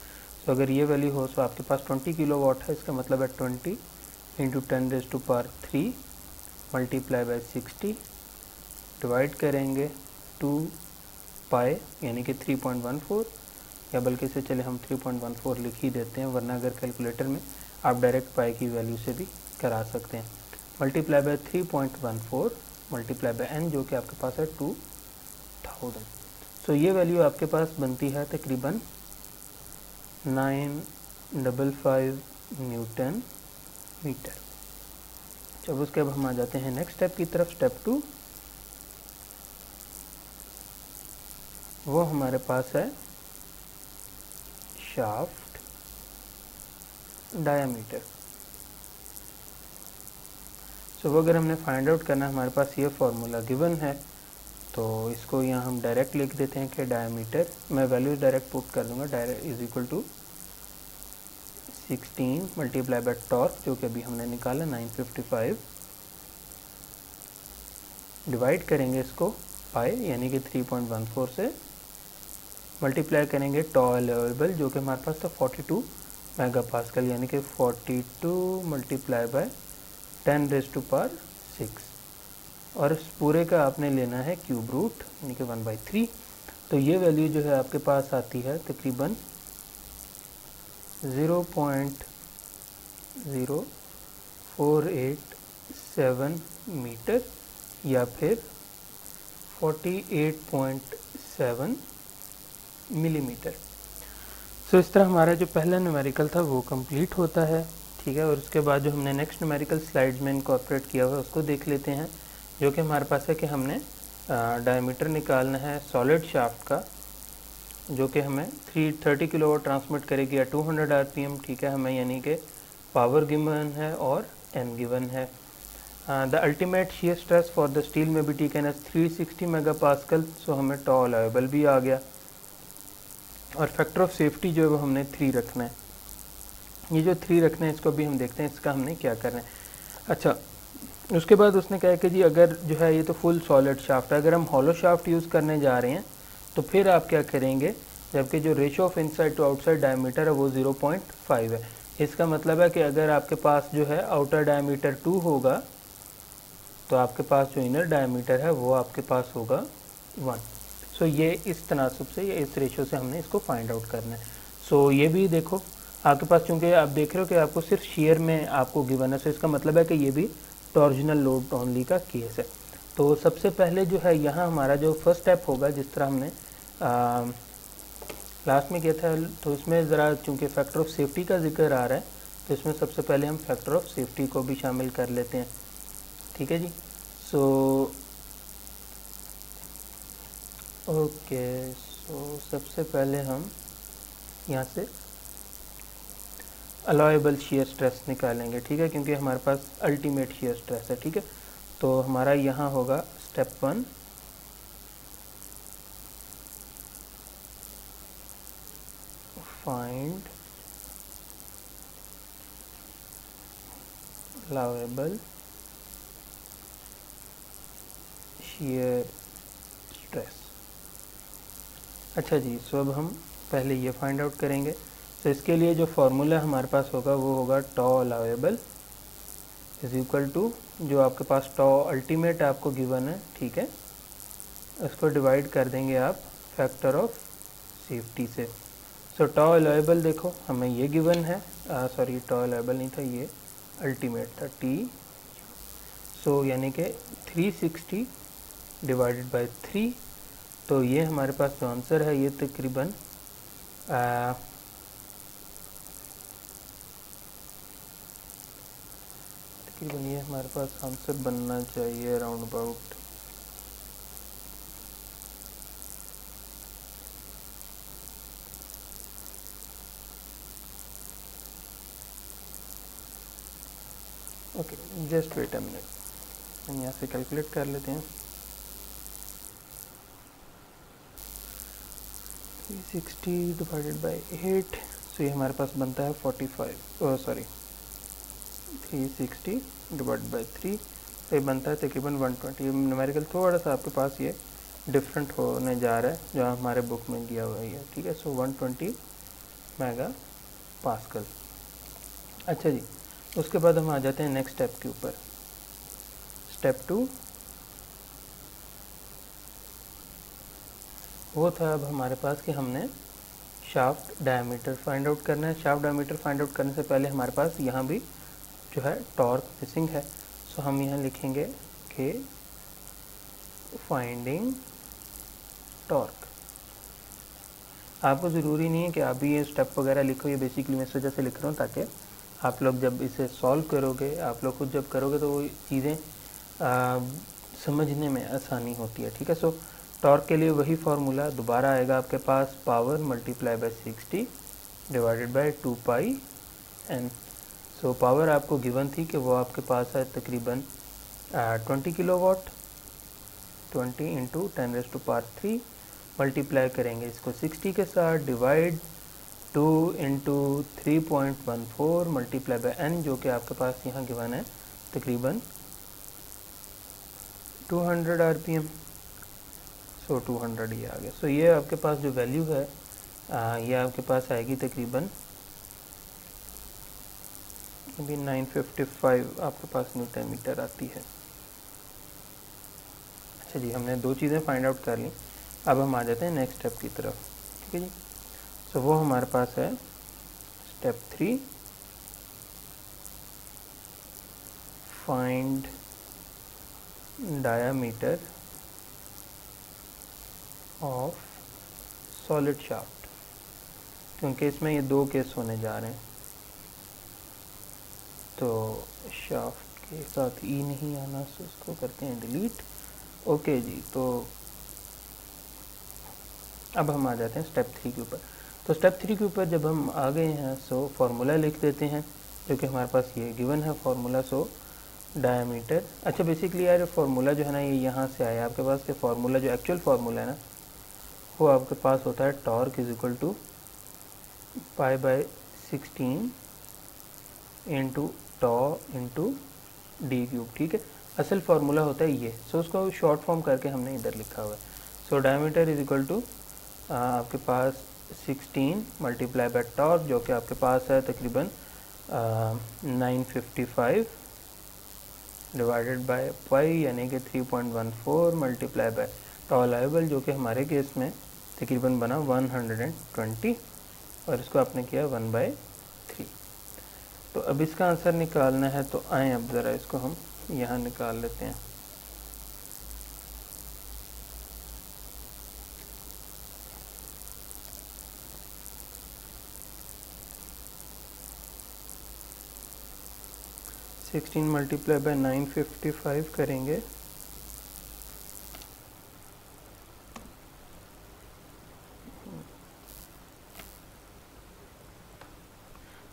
तो अगर ये वैल्यू हो तो आपके पास 20 किलोवाट है, इसका मतलब है 20 इंटू 10⁻³ मल्टीप्लाई बाय 60 डिवाइड करेंगे 2 पाई यानी कि 3.14, या बल्कि से चले हम 3.14 लिख ही देते हैं, वरना अगर कैलकुलेटर में आप डायरेक्ट पाई की वैल्यू से भी करा सकते हैं। Multiply by 3.14 multiply by N जो कि आपके पास है 2000। सो ये वैल्यू आपके पास बनती है तकरीबन 955 न्यूटन मीटर। जब उसके अब हम आ जाते हैं नेक्स्ट स्टेप की तरफ, स्टेप 2, वो हमारे पास है शाफ्ट डायामीटर। सो वो अगर हमने फाइंड आउट करना, हमारे पास ये फार्मूला गिवन है, तो इसको यहाँ हम डायरेक्ट लिख देते हैं कि डायामीटर, मैं वैल्यू डायरेक्ट पुट कर दूंगा, direct is equal to 16 multiply by torque जो कि अभी हमने निकाला 955, डिवाइड करेंगे इसको पाई यानी कि 3.14 से, मल्टीप्लाई करेंगे टॉ अलाउएबल जो कि हमारे पास था 42 मेगापास्कल यानी कि 42 मल्टीप्लाई बाय 10⁻⁶, और इस पूरे का आपने लेना है क्यूब रूट यानी कि 1/3। तो ये वैल्यू जो है आपके पास आती है तकरीबन 0.0487 मीटर या फिर 48.7 मिलीमीटर। सो इस तरह हमारा जो पहला न्यूमेरिकल था वो कंप्लीट होता है, ठीक है। और उसके बाद जो हमने नेक्स्ट न्यूमेरिकल स्लाइड्स में इनकॉर्पोरेट किया हुआ है उसको देख लेते हैं, जो कि हमारे पास है कि हमने डायमीटर निकालना है सॉलिड शाफ्ट का, जो कि हमें 330 किलोवाट ट्रांसमिट करेगी या 200 आरपीएम, ठीक है, हमें यानी कि पावर गिवन है और एन गिवन है। The ultimate shear stress for the steel में भी टेकन एज 360 मेगापास्कल। सो हमें टॉ अलाउएबल भी आ गया, और फैक्टर ऑफ सेफ्टी जो है वो हमने 3 रखना है। ये जो 3 रखना है इसको भी हम देखते हैं इसका हमने क्या करना है। अच्छा, उसके बाद उसने कहा कि जी अगर जो है ये तो फुल सॉलिड शाफ्ट है, अगर हम हॉलो शाफ्ट यूज़ करने जा रहे हैं तो फिर आप क्या करेंगे, जबकि जो ratio of inside to outside diameter है वो 0.5 है। इसका मतलब है कि अगर आपके पास जो है आउटर डायमीटर 2 होगा तो आपके पास जो इनर डायमीटर है वो आपके पास होगा 1। सो ये इस तनासब से या इस रेशो से हमने इसको फाइंड आउट करना है। सो ये भी देखो आपके पास, चूँकि आप देख रहे हो कि आपको सिर्फ शेयर में आपको गिवन है, सो इसका मतलब है कि ये भी टॉर्जनल लोड ओनली का केस है। तो सबसे पहले जो है यहाँ हमारा जो फर्स्ट स्टेप होगा, जिस तरह हमने लास्ट में किया था, तो इसमें ज़रा चूँकि फैक्टर ऑफ सेफ्टी का जिक्र आ रहा है तो इसमें सबसे पहले हम फैक्टर ऑफ सेफ्टी को भी शामिल कर लेते हैं। ठीक है जी। सो ओके, सो सबसे पहले हम यहाँ से अलाउएबल शियर स्ट्रेस निकालेंगे। ठीक है, क्योंकि हमारे पास अल्टीमेट शियर स्ट्रेस है। ठीक है, तो हमारा यहाँ होगा step 1 find allowable shear stress. अच्छा जी, सो अब हम पहले ये फाइंड आउट करेंगे। तो इसके लिए जो फार्मूला हमारे पास होगा वो होगा टॉ अलाउएबल इज इक्वल टू जो आपके पास टॉ अल्टीमेट आपको गिवन है। ठीक है, इसको डिवाइड कर देंगे आप फैक्टर ऑफ सेफ्टी से। सो टॉ अलाउएबल देखो हमें ये गिवन है, सॉरी टॉ अलाउएबल नहीं था, ये अल्टीमेट था टी। सो यानी कि 360 डिवाइडेड बाय 3, तो ये हमारे पास जो आंसर है ये तकरीबन ये हमारे पास आंसर बनना चाहिए around about okay, just wait a minute, हम यहाँ से कैलकुलेट कर लेते हैं। 360 डिवाइडेड बाय 8, सो ये हमारे पास बनता है 45, सॉरी 360 डिवाइड बाई 3, तो ये बनता है तकरीबन 120। न्यूमेरिकल थोड़ा सा आपके पास ये डिफरेंट होने जा रहा है जो हमारे बुक में दिया हुआ है। ठीक है, सो 120 मेगा पास्कल। अच्छा जी, उसके बाद हम आ जाते हैं नेक्स्ट स्टेप के ऊपर। स्टेप 2 वो था अब हमारे पास कि हमने शाफ्ट डायमीटर फाइंड आउट करना है। शाफ्ट डायमीटर फाइंड आउट करने से पहले हमारे पास यहाँ भी जो है टॉर्क मिसिंग है। सो हम यहाँ लिखेंगे कि फाइंडिंग टॉर्क। आपको ज़रूरी नहीं है कि आप भी ये स्टेप वगैरह लिखो, ये बेसिकली मैं इस वजह से लिख रहा हूँ ताकि आप लोग जब इसे सॉल्व करोगे, आप लोग खुद जब करोगे तो वो चीज़ें समझने में आसानी होती है। ठीक है, सो टॉर्क के लिए वही फार्मूला दोबारा आएगा आपके पास, power multiply by 60 divided by 2 pi N. So power आपको गिवन थी कि वो आपके पास है तकरीबन 20 किलोवाट, 20 इंटू 10⁻³ मल्टीप्लाई करेंगे इसको 60 के साथ, divide 2 into 3.14 multiply by N, जो कि आपके पास यहाँ गिवन है तकरीबन 200 RPM। सो 200 ये आ गया। सो ये आपके पास जो वैल्यू है ये आपके पास आएगी तकरीबन अभी 955 आपके पास न्यूटन मीटर आती है। अच्छा जी, हमने दो चीज़ें फाइंड आउट कर ली, अब हम आ जाते हैं नेक्स्ट स्टेप की तरफ। ठीक है जी, सो वो हमारे पास है step 3 find diameter of solid shaft, क्योंकि इसमें ये दो केस होने जा रहे हैं। तो शाफ्ट के साथ ई नहीं आना, सो इसको करते हैं डिलीट। ओके जी, तो अब हम आ जाते हैं स्टेप 3 के ऊपर। तो स्टेप 3 के ऊपर जब हम आ गए हैं सो फार्मूला लिख देते हैं जो कि हमारे पास ये गिवन है फार्मूला। सो डायमीटर, अच्छा बेसिकली यार फार्मूला जो है ना ये यहाँ से आया आपके पास, के फार्मूला जो एक्चुअल फार्मूला है ना वो आपके पास होता है torque is equal to π/16 into tau into d³ ठीक है, असल फार्मूला होता है ये। सो उसको शॉर्ट फॉर्म करके हमने इधर लिखा हुआ है। So diameter is equal to आपके पास 16 मल्टीप्लाई बाय टॉर्क, जो कि आपके पास है तकरीबन 955 डिवाइडेड बाय पाई, यानी कि 3.14 मल्टीप्लाई बाय टॉ लाइबल, जो कि हमारे केस में तकरीबन बना 120, और इसको आपने किया 1/3। तो अब इसका आंसर निकालना है, तो आए अब ज़रा इसको हम यहाँ निकाल लेते हैं। सिक्सटीन मल्टीप्लाई बाय 955 करेंगे,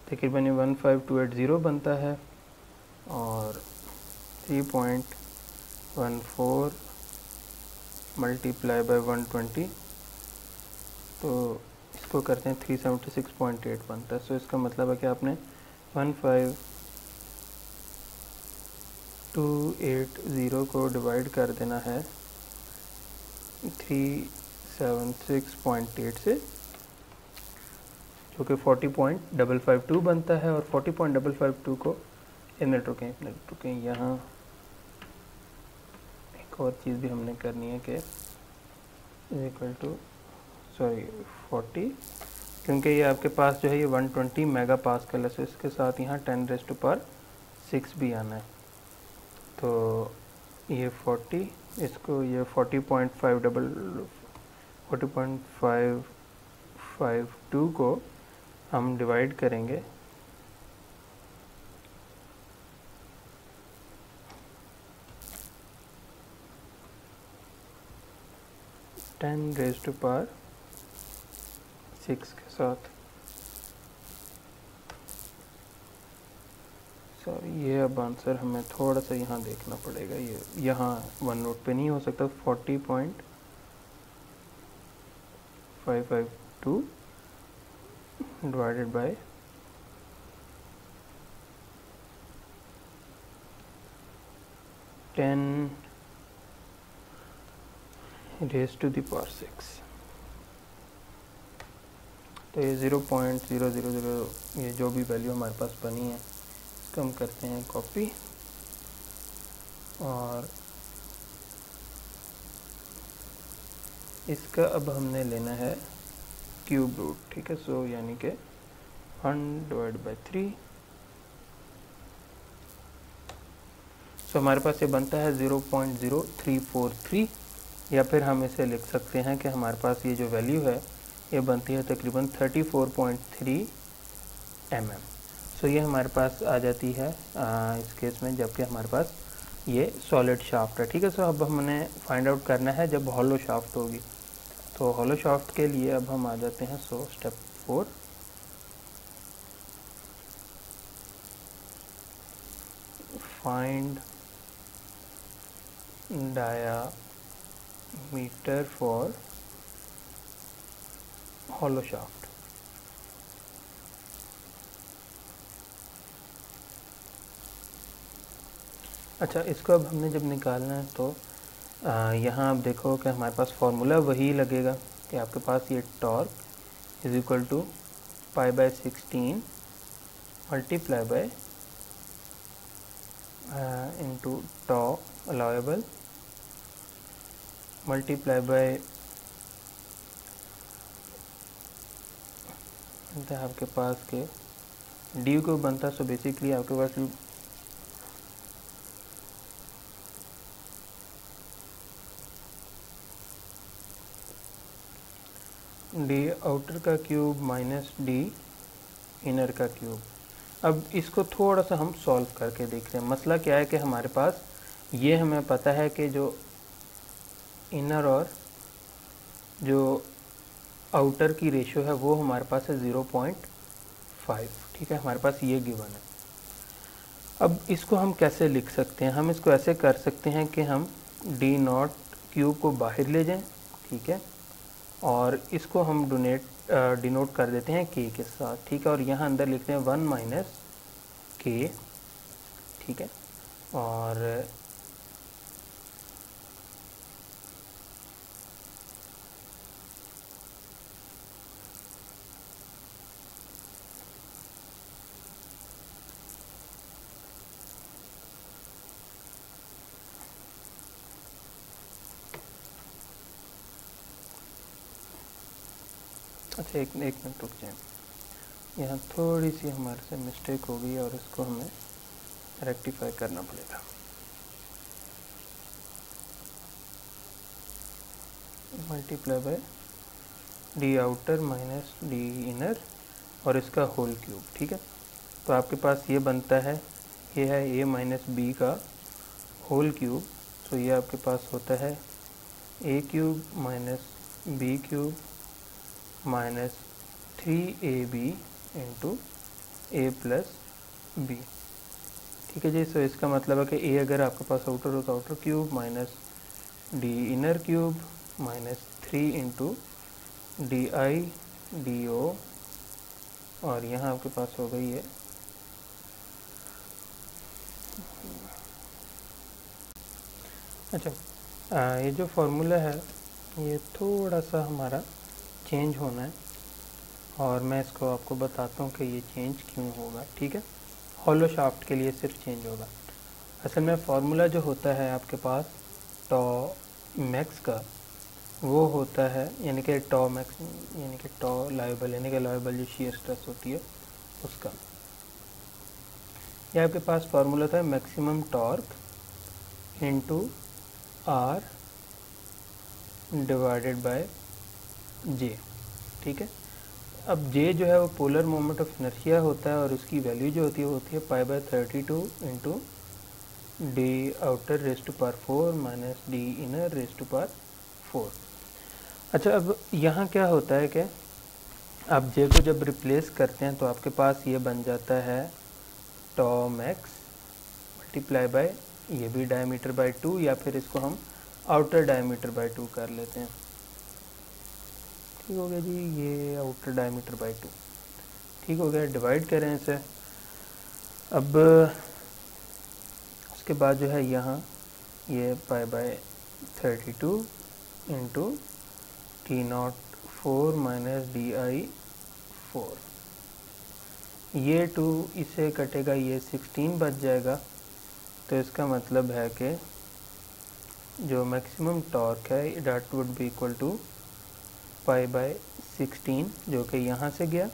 तकरीबन 15280 बनता है, और 3.14 मल्टीप्लाई बाय 120, तो इसको करते हैं 376.8 बनता है। सो इसका मतलब है कि आपने 15280 को डिवाइड कर देना है 376.8 से, जो कि 40.552 बनता है। और 40.552 को एक मिनट रुकें, यहाँ एक और चीज़ भी हमने करनी है कि इक्वल टू 40, क्योंकि ये आपके पास जो है ये 120 मेगा पास्कल है, तो इसके साथ यहाँ 10⁻6 भी आना है। तो ये 40, इसको ये 40.552 को हम डिवाइड करेंगे 10⁻6 के साथ। सॉरी, ये अब आंसर हमें थोड़ा सा यहाँ देखना पड़ेगा, ये यहाँ वन नोट पे नहीं हो सकता। 40.552 डिवाइडेड बाय 10⁻6, तो ये 0.000 ये जो भी वैल्यू हमारे पास बनी है, इसको हम करते हैं कॉपी, और इसका अब हमने लेना है क्यूब रूट, ठीक है। सो यानी कि 1/3। सो हमारे पास ये बनता है 0.0343, या फिर हम इसे लिख सकते हैं कि हमारे पास ये जो वैल्यू है ये बनती है तकरीबन 34.3 mm। सो ये हमारे पास आ जाती है इस केस में, जबकि हमारे पास ये सॉलिड शाफ्ट है, ठीक है। सो अब हमने फाइंड आउट करना है जब हॉलो शाफ्ट होगी। तो हॉलो शाफ्ट के लिए अब हम आ जाते हैं step 4, find diameter for hollow shaft. अच्छा, इसको अब हमने जब निकालना है तो यहाँ आप देखो कि हमारे पास फार्मूला वही लगेगा कि आपके पास ये torque is equal to π/16 multiply by into tau allowable multiply by आपके पास के डी को बनता। सो बेसिकली आपके पास डी आउटर का क्यूब माइनस डी इनर का क्यूब। अब इसको थोड़ा सा हम सॉल्व करके देखते हैं। मसला क्या है कि हमारे पास ये हमें पता है कि जो इनर और जो आउटर की रेशियो है वो हमारे पास है 0.5, ठीक है। हमारे पास ये गिवन है। अब इसको हम कैसे लिख सकते हैं? हम इसको ऐसे कर सकते हैं कि हम डी नॉट क्यूब को बाहर ले जाएं, ठीक है, और इसको हम डिनोट कर देते हैं के के साथ, ठीक है, और यहाँ अंदर लिखते हैं 1 - के, ठीक है, और अच्छा एक मिनट रुक जाए, यहाँ थोड़ी सी हमारे से मिस्टेक हो गई और इसको हमें रेक्टिफाई करना पड़ेगा। Multiply by D outer minus D inner और इसका होल क्यूब, ठीक है। तो आपके पास ये बनता है, ये है a माइनस बी का होल क्यूब, तो ये आपके पास होता है a cube minus B cube minus 3ab into A plus B, ठीक है जी। सो इसका मतलब है कि a अगर आपके पास आउटर हो तो outer cube minus D inner cube minus 3 into D I D O, और यहाँ आपके पास हो गई है अच्छा ये जो फॉर्मूला है ये थोड़ा सा हमारा चेंज होना है और मैं इसको आपको बताता हूँ कि ये चेंज क्यों होगा, ठीक है। हॉलो शाफ्ट के लिए सिर्फ चेंज होगा। असल में फार्मूला जो होता है आपके पास टॉ मैक्स का, वो होता है यानी कि टॉ मैक्स यानी कि टॉ लायबल यानी कि लायबल जो शीयर स्ट्रेस होती है उसका, ये आपके पास फार्मूला था maximum torque into R divided by J, ठीक है। अब जे जो है वो पोलर मोमेंट ऑफ इनर्शिया होता है और उसकी वैल्यू जो होती है वो होती है π/32 into D outer raise to power 4 minus D inner raise to power 4। अच्छा अब यहाँ क्या होता है कि आप जे को जब रिप्लेस करते हैं तो आपके पास ये बन जाता है टॉ मैक्स मल्टीप्लाई बाय ये भी डायमीटर बाय 2, या फिर इसको हम आउटर डायमीटर बाय 2 कर लेते हैं, ठीक हो गया जी। ये आउटर डायमीटर बाय 2 ठीक हो गया। डिवाइड करें इसे। अब उसके बाद जो है यहाँ ये π/32 इंटू T04 माइनस DI4, ये 2 इसे कटेगा, ये 16 बच जाएगा। तो इसका मतलब है कि जो मैक्सिमम टॉर्क है that would be equal to π/16 जो कि यहाँ से गया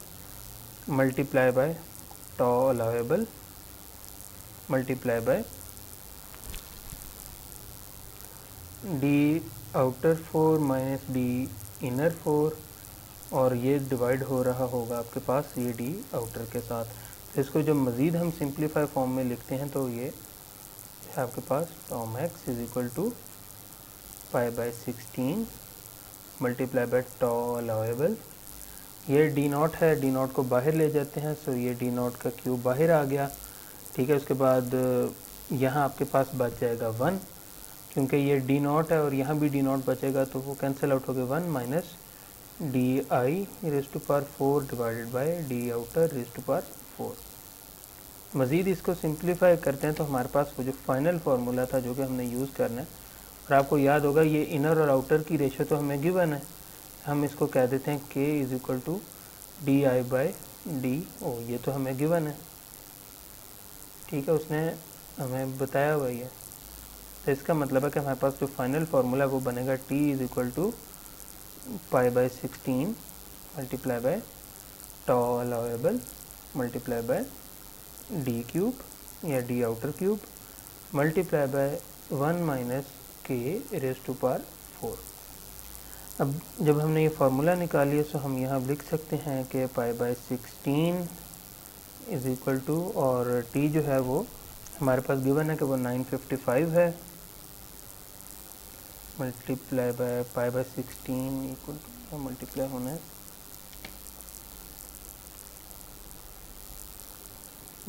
multiply by tau allowable multiply by D outer 4 minus D inner 4, और ये डिवाइड हो रहा होगा आपके पास ये डी आउटर के साथ। तो इसको जब मज़ीद हम सिंप्लीफाई फॉर्म में लिखते हैं तो ये है आपके पास tau max is equal to π/16 multiply by tau allowable, ये डी नॉट है, डी नॉट को बाहर ले जाते हैं, सो ये डी नॉट का क्यूब बाहर आ गया, ठीक है। उसके बाद यहाँ आपके पास बच जाएगा 1, क्योंकि ये डी नॉट है और यहाँ भी डी नॉट बचेगा तो वो कैंसिल आउट हो गया 1 minus D I raise to power 4 divided by D outer raise to power 4। मज़ीद इसको सिंप्लीफाई करते हैं तो हमारे पास वो जो फाइनल फार्मूला था जो कि हमने यूज़ करना है, और आपको याद होगा ये इनर और आउटर की रेशो तो हमें गिवन है, हम इसको कह देते हैं k is equal to D I by D O, ये तो हमें गिवन है, ठीक है, उसने हमें बताया हुआ है। तो इसका मतलब है कि हमारे पास जो फाइनल फार्मूला वो बनेगा t is equal to π/16 multiply by tau allowable multiply by D cube या D outer cube multiply by 1 minus k raise to power 4। अब जब हमने ये फार्मूला निकाली है तो हम यहाँ लिख सकते हैं कि π/16 इज इक्वल टू, और t जो है वो हमारे पास गिवन है कि वो 955 है, multiply by π/16 equal to multiply होना है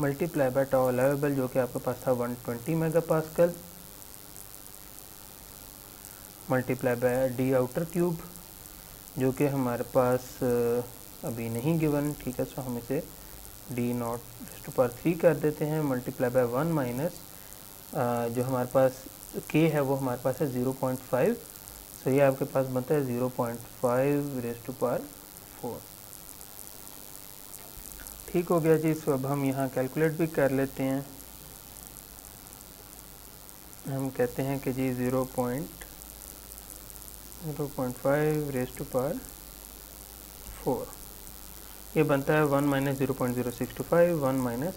मल्टीप्लाई बाय टॉ अलाउएबल जो कि आपके पास था 120 megapascal multiply by D outer cube जो कि हमारे पास अभी नहीं गिवन, ठीक है। सो हम इसे डी नॉट टू पावर 3 कर देते हैं मल्टीप्लाई बाय 1 माइनस जो हमारे पास k है वो हमारे पास है 0.5, सो ये आपके पास बनता है 0.5 रेज टू पावर 4, ठीक हो गया जी। सो अब हम यहाँ कैलकुलेट भी कर लेते हैं, हम कहते हैं कि जी 0.5 रेज टू पावर 4, ये बनता है 1 माइनस 0.0625, 1 माइनस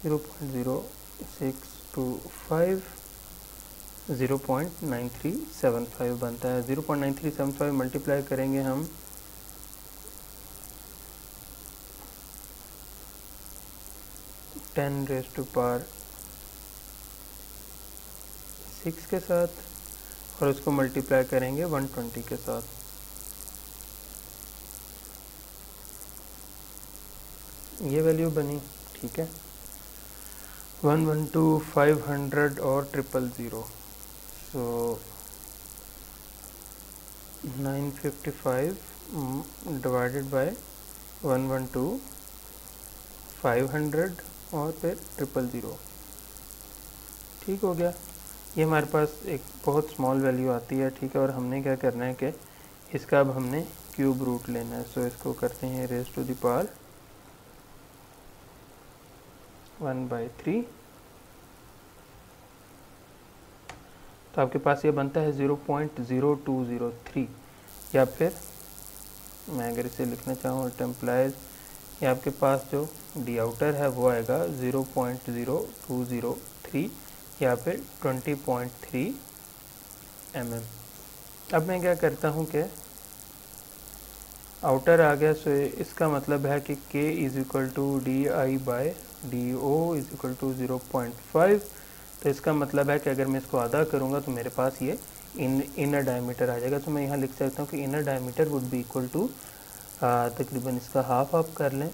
0.0625, 0.9375 बनता है। 0.9375 मल्टीप्लाई करेंगे हम 10⁻⁶ के साथ और उसको मल्टीप्लाई करेंगे 120 के साथ। ये वैल्यू बनी, ठीक है। 112, 500 और 000, सो 955 डिवाइडेड बाय 112, 500 और फिर 000, ठीक हो गया। ये हमारे पास एक बहुत स्मॉल वैल्यू आती है, ठीक है। और हमने क्या करना है कि इसका अब हमने क्यूब रूट लेना है। सो इसको करते हैं रेज़ टू द पावर 1/3, तो आपके पास ये बनता है 0.0203, या फिर मैं अगर इसे लिखना चाहूँ इट एम्प्लाइज, ये आपके पास जो डी आउटर है वो आएगा 0.0203 या फिर 20.3 mm। अब मैं क्या करता हूँ कि आउटर आ गया, सो इसका मतलब है कि k is equal to DI/DO is equal to 0.5। तो इसका मतलब है कि अगर मैं इसको आधा करूँगा तो मेरे पास ये इनर डायमीटर आ जाएगा। तो मैं यहाँ लिख सकता हूँ कि inner diameter would be equal to, तकरीबन इसका हाफ आप कर लें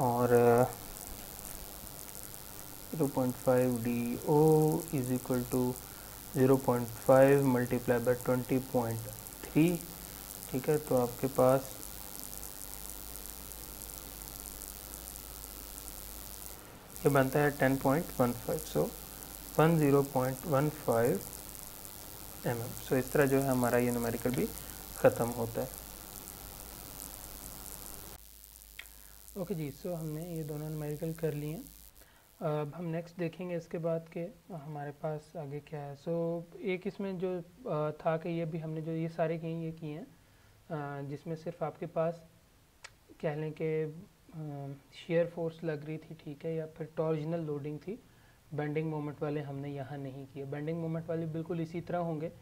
और 0.5 DO is equal to 0.5 multiply by 20.3, ठीक है। तो आपके पास ये बनता है 10.15, सो 10.15 mm। सो इस तरह जो है हमारा ये न्यूमेरिकल भी ख़त्म होता है। ओके जी, सो हमने ये दोनों न्यूमेरिकल कर लिए हैं। अब हम नेक्स्ट देखेंगे इसके बाद के हमारे पास आगे क्या है। सो एक इसमें जो था कि ये भी हमने जो ये सारे ये किए हैं, जिसमें सिर्फ आपके पास कह लें कि शेयर फोर्स लग रही थी, ठीक है, या फिर टॉर्जनल लोडिंग थी। बेंडिंग मोमेंट वाले हमने यहाँ नहीं किए। बेंडिंग मोमेंट वाले बिल्कुल इसी तरह होंगे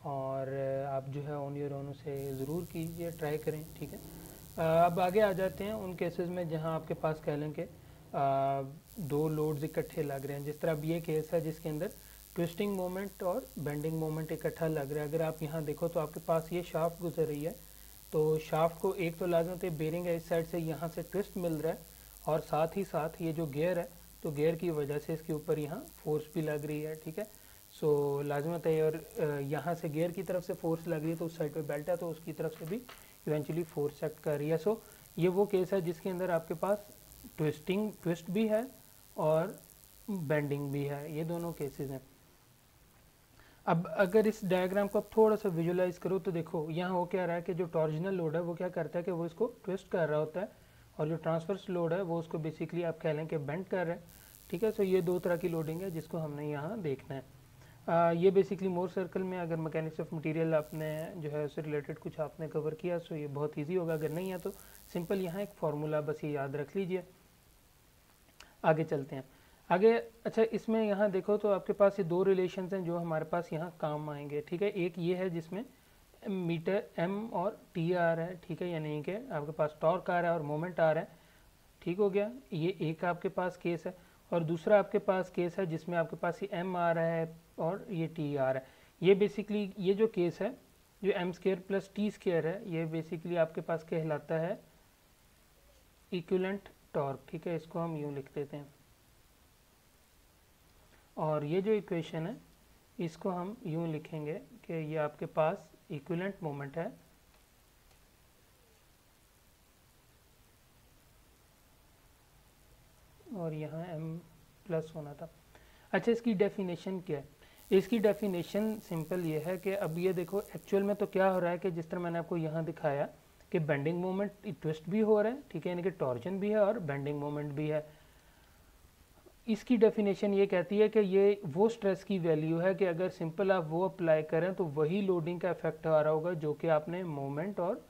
और आप जो है ऑन योर ओन उसे ज़रूर कीजिए, ट्राई करें, ठीक है। अब आगे आ जाते हैं उन केसेस में जहाँ आपके पास कह लें कि दो लोड्स इकट्ठे लग रहे हैं। जिस तरह अब ये केस है जिसके अंदर ट्विस्टिंग मोमेंट और बेंडिंग मोमेंट इकट्ठा लग रहा है। अगर आप यहाँ देखो तो आपके पास ये शाफ्ट गुजर रही है, तो शाफ्ट को एक तो लाजमत है बेरिंग है, इस साइड से यहाँ से ट्विस्ट मिल रहा है और साथ ही साथ ये जो गियर है तो गियर की वजह से इसके ऊपर यहाँ फोर्स भी लग रही है, ठीक है। सो लाजमत है, और यहाँ से गियर की तरफ से फोर्स लग रही है तो उस साइड पे बेल्ट है तो उसकी तरफ से भी इवेंचुअली फोर्स एक्ट कर रही है। सो ये वो केस है जिसके अंदर आपके पास ट्विस्ट भी है और बेंडिंग भी है, ये दोनों केसेस हैं। अब अगर इस डायग्राम को आप थोड़ा सा विजुलाइज करो तो देखो यहाँ हो क्या रहा है कि जो टॉर्जनल लोड है वो क्या करता है कि वो इसको ट्विस्ट कर रहा होता है और जो ट्रांसवर्स लोड है वो उसको बेसिकली आप कह लें कि बेंड कर रहे हैं, ठीक है। सो ये दो तरह की लोडिंग है जिसको हमने यहाँ देखना है। ये बेसिकली मोर सर्कल में अगर मैकेनिक्स ऑफ मटेरियल आपने जो है उससे रिलेटेड कुछ आपने कवर किया सो ये बहुत ईजी होगा। अगर नहीं है तो सिंपल यहाँ एक फार्मूला बस ये याद रख लीजिए। आगे चलते हैं आगे। अच्छा, इसमें यहाँ देखो तो आपके पास ये दो रिलेशंस हैं जो हमारे पास यहाँ काम आएंगे, ठीक है। एक ये है जिसमें मीटर m और t आ रहा है, ठीक है, यानी कि आपके पास टॉर्क आ रहा है और मोमेंट आ रहा है, ठीक हो गया। ये एक आपके पास केस है और दूसरा आपके पास केस है जिसमें आपके पास ये m आ रहा है और ये t आ रहा है। ये बेसिकली ये जो केस है जो m² प्लस t² है ये बेसिकली आपके पास कहलाता है इक्विवेलेंट टॉर्क, ठीक है। इसको हम यूँ लिख देते हैं और ये जो इक्वेशन है इसको हम यूँ लिखेंगे कि ये आपके पास इक्विवेलेंट मोमेंट है और यहाँ m प्लस होना था। अच्छा, इसकी डेफिनेशन क्या है? इसकी डेफिनेशन सिंपल ये है कि अब ये देखो एक्चुअल में तो क्या हो रहा है कि जिस तरह मैंने आपको यहाँ दिखाया कि बेंडिंग मोमेंट ट्विस्ट भी हो रहा है, ठीक है, यानी कि टॉर्जन भी है और बेंडिंग मोमेंट भी है। इसकी डेफिनेशन ये कहती है कि ये वो स्ट्रेस की वैल्यू है कि अगर सिंपल आप वो अप्लाई करें तो वही लोडिंग का इफेक्ट आ रहा होगा जो कि आपने मोमेंट और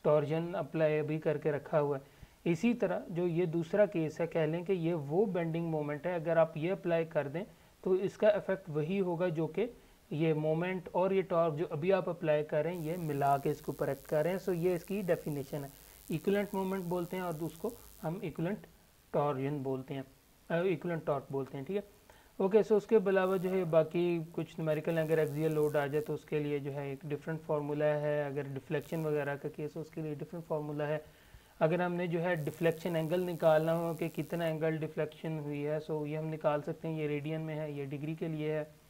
टॉर्जन अप्लाई अभी करके रखा हुआ है। इसी तरह जो ये दूसरा केस है, कह लें कि ये वो बेंडिंग मोमेंट है, अगर आप ये अप्लाई कर दें तो इसका इफेक्ट वही होगा जो कि ये मोमेंट और ये टॉर्क जो अभी आप अप्लाई कर रहे हैं ये मिला के इसको ऊपर एक्ट कर रहे हैं। सो ये इसकी डेफिनेशन है। इक्विवेलेंट मोमेंट बोलते हैं और उसको हम इक्विवेलेंट टॉर्जन बोलते हैं, इक्विवेलेंट टॉर्क बोलते हैं, ठीक है। ओके, सो उसके अलावा जो है बाकी कुछ न्यूमेरिकल, अगर एक्सियल लोड आ जाए तो उसके लिए जो है एक डिफरेंट फार्मूला है, अगर डिफ्लेक्शन वगैरह का केस हो उसके लिए डिफरेंट फार्मूला है। अगर हमने जो है डिफ्लेक्शन एंगल निकालना हो कि कितना एंगल डिफ्लेक्शन हुई है, सो ये हम निकाल सकते हैं, ये रेडियन में है, ये डिग्री के लिए है।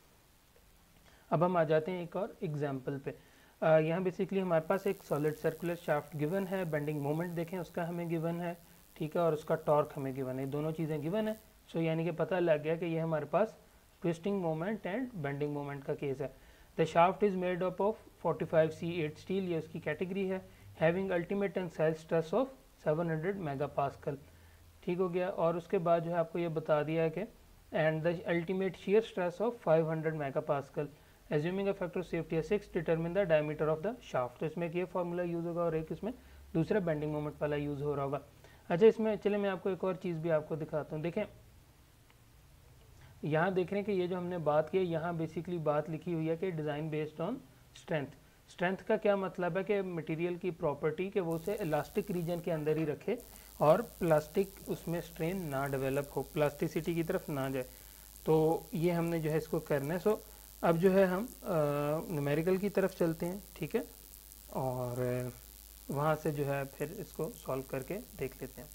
अब हम आ जाते हैं एक और एग्जाम्पल पे। यहाँ बेसिकली हमारे पास एक सॉलिड सर्कुलर शाफ्ट गिवन है, बेंडिंग मोमेंट देखें उसका हमें गिवन है, ठीक है, और उसका टॉर्क हमें गिवन है, दोनों चीज़ें गिवन है। सो यानी कि पता लग गया कि ये हमारे पास twisting moment and bending moment का केस है। The shaft is made up of 45C8 steel, ये उसकी कैटेगरी है, having ultimate tensile stress of 700 megapascal, ठीक हो गया। और उसके बाद जो है आपको ये बता दिया है कि and the ultimate shear stress of 500 megapascal, assuming a factor of safety 6, determine the diameter of the shaft. तो इसमें एक ये फार्मूला यूज़ होगा और एक इसमें दूसरा बेंडिंग मोमेंट वाला यूज़ हो रहा होगा। अच्छा, इसमें चले मैं आपको एक और चीज़ भी आपको दिखाता हूँ। देखें यहाँ देख रहे हैं कि ये जो हमने बात की है, यहाँ बेसिकली बात लिखी हुई है कि design based on strength. Strength का क्या मतलब है कि मटेरियल की प्रॉपर्टी कि वो उसे इलास्टिक रीजन के अंदर ही रखे और प्लास्टिक उसमें स्ट्रेन ना डेवलप हो, प्लास्टिसिटी की तरफ ना जाए। तो ये हमने जो है इसको करना है। सो अब जो है हम न्यूमेरिकल की तरफ चलते हैं, ठीक है, और वहाँ से जो है फिर इसको सॉल्व करके देख लेते हैं।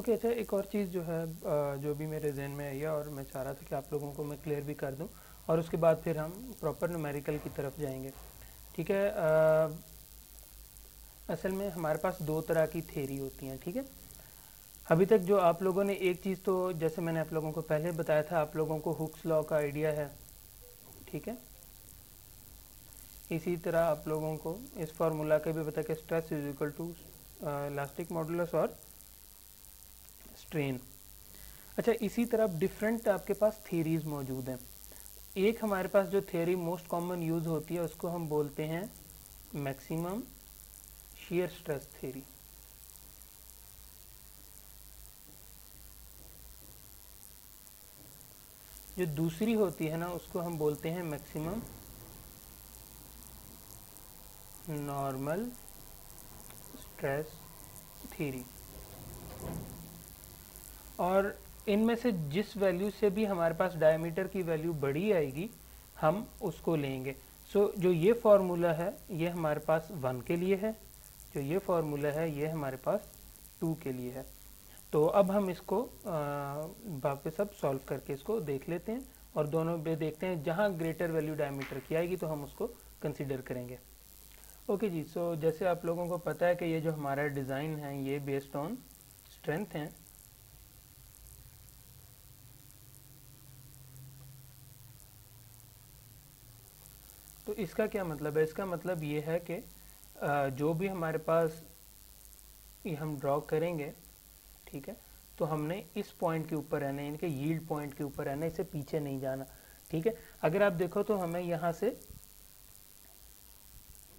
ओके, अच्छा, एक और चीज़ जो है जो भी मेरे जहन में आई है और मैं चाह रहा था कि आप लोगों को मैं क्लियर भी कर दूं, और उसके बाद फिर हम प्रॉपर न्यूमेरिकल की तरफ जाएंगे, ठीक है। असल में हमारे पास दो तरह की थ्योरी होती हैं, ठीक है। अभी तक जो आप लोगों ने एक चीज़ तो जैसे मैंने आप लोगों को पहले बताया था, आप लोगों को हुक्स लॉ का आइडिया है, ठीक है। इसी तरह आप लोगों को इस फार्मूला का भी पता है कि stress is equal to elastic modulus और स्ट्रेन। अच्छा, इसी तरह डिफरेंट आपके पास थ्योरीज मौजूद हैं। एक हमारे पास जो थ्योरी मोस्ट कॉमन यूज होती है उसको हम बोलते हैं मैक्सिमम शियर स्ट्रेस थ्योरी। जो दूसरी होती है ना उसको हम बोलते हैं मैक्सिमम नॉर्मल स्ट्रेस थ्योरी। और इनमें से जिस वैल्यू से भी हमारे पास डायमीटर की वैल्यू बड़ी आएगी हम उसको लेंगे। सो जो ये फार्मूला है ये हमारे पास 1 के लिए है, जो ये फार्मूला है ये हमारे पास 2 के लिए है। तो अब हम इसको वापस अब सॉल्व करके इसको देख लेते हैं और दोनों पे देखते हैं, जहाँ ग्रेटर वैल्यू डायमीटर की आएगी तो हम उसको कंसिडर करेंगे। ओके जी, सो जैसे आप लोगों को पता है कि ये जो हमारा डिज़ाइन है ये बेस्ड ऑन स्ट्रेंथ है। तो इसका क्या मतलब है? इसका मतलब ये है कि जो भी हमारे पास ये हम ड्रॉ करेंगे, ठीक है, तो हमने इस पॉइंट के ऊपर रहना है, इनके यील्ड पॉइंट के ऊपर रहना है, इससे पीछे नहीं जाना, ठीक है। अगर आप देखो तो हमें यहाँ से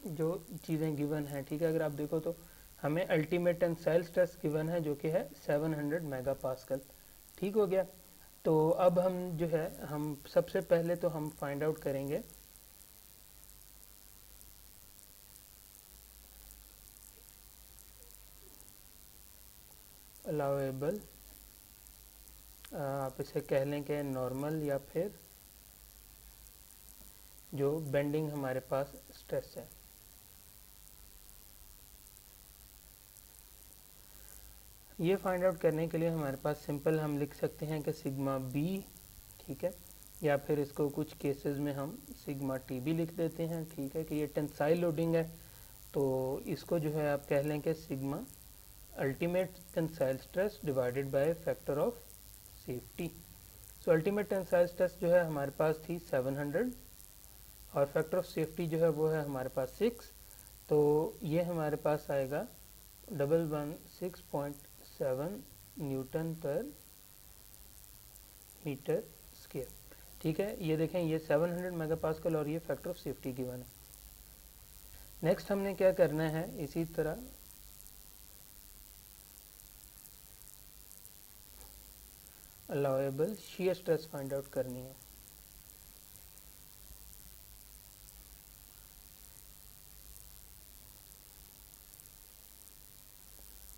जो चीज़ें गिवन है, ठीक है, अगर आप देखो तो हमें अल्टीमेट टेंसाइल स्ट्रेस गिवन है जो कि है 700 मेगापास्कल, ठीक हो गया। तो अब हम जो है हम सबसे पहले तो हम फाइंड आउट करेंगे अलाउएबल, आप इसे कह लें कि नॉर्मल या फिर जो बेंडिंग हमारे पास स्ट्रेस है। ये फाइंड आउट करने के लिए हमारे पास सिंपल हम लिख सकते हैं कि सिग्मा बी, ठीक है, या फिर इसको कुछ केसेस में हम सिग्मा टी भी लिख देते हैं, ठीक है, कि ये टेंसाइल लोडिंग है तो इसको जो है आप कह लें कि sigma ultimate tensile stress divided by factor of safety. So ultimate tensile stress जो है हमारे पास थी 700 और फैक्टर ऑफ सेफ्टी जो है वो है हमारे पास 6, तो ये हमारे पास आएगा 116.7 न्यूटन पर मीटर स्क्वायर, ठीक है। ये देखें ये 700 मेगापास्कल और ये फैक्टर ऑफ सेफ्टी गिवन है। नेक्स्ट हमने क्या करना है, इसी तरह allowable shear stress find out करनी है।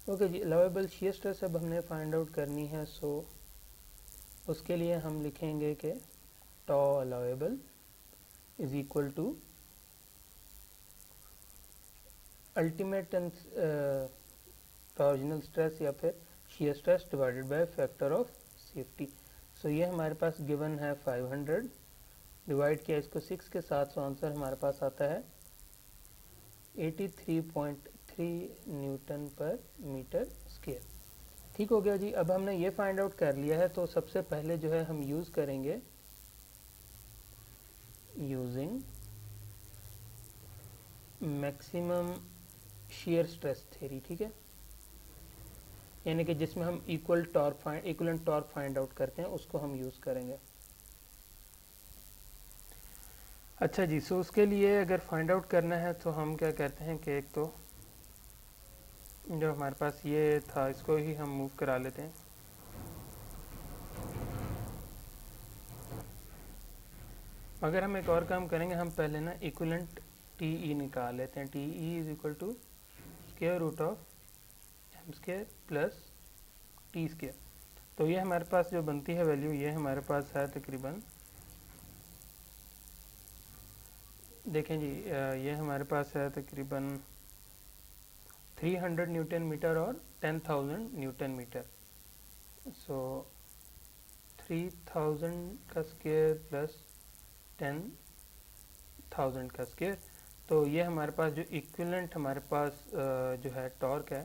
ओके जी, अलाउएबल शियर स्ट्रेस अब हमने फाइंड आउट करनी है। सो उसके लिए हम लिखेंगे कि tau allowable is equal to ultimate torsional stress या फिर shear stress divided by factor of safety. So ये हमारे पास गिवन है 500, डिवाइड किया इसको 6 के साथ, सो आंसर हमारे पास आता है 83.3 न्यूटन पर मीटर स्क्वायर। ठीक हो गया जी। अब हमने ये फाइंड आउट कर लिया है, तो सबसे पहले जो है हम यूज़ करेंगे using maximum shear stress theory. ठीक है, यानी कि जिसमें हम इक्वलेंट टॉर्क फाइंड आउट करते हैं, उसको हम यूज़ करेंगे। अच्छा जी, सो उसके लिए अगर फाइंड आउट करना है तो हम क्या कहते हैं कि एक तो जो हमारे पास ये था इसको ही हम मूव करा लेते हैं। अगर हम एक और काम करेंगे, हम पहले ना इक्विवेलेंट टी ई निकाल लेते हैं। T E is equal to square root of M square plus T square. तो ये हमारे पास जो बनती है वैल्यू, ये हमारे पास है तकरीबन, देखें जी, ये हमारे पास है तकरीबन 300 न्यूटन मीटर और 10,000 न्यूटन मीटर। सो 3000 का स्क्वायर प्लस 10,000 का स्क्वायर। तो ये हमारे पास जो इक्विवेलेंट हमारे पास जो है टॉर्क है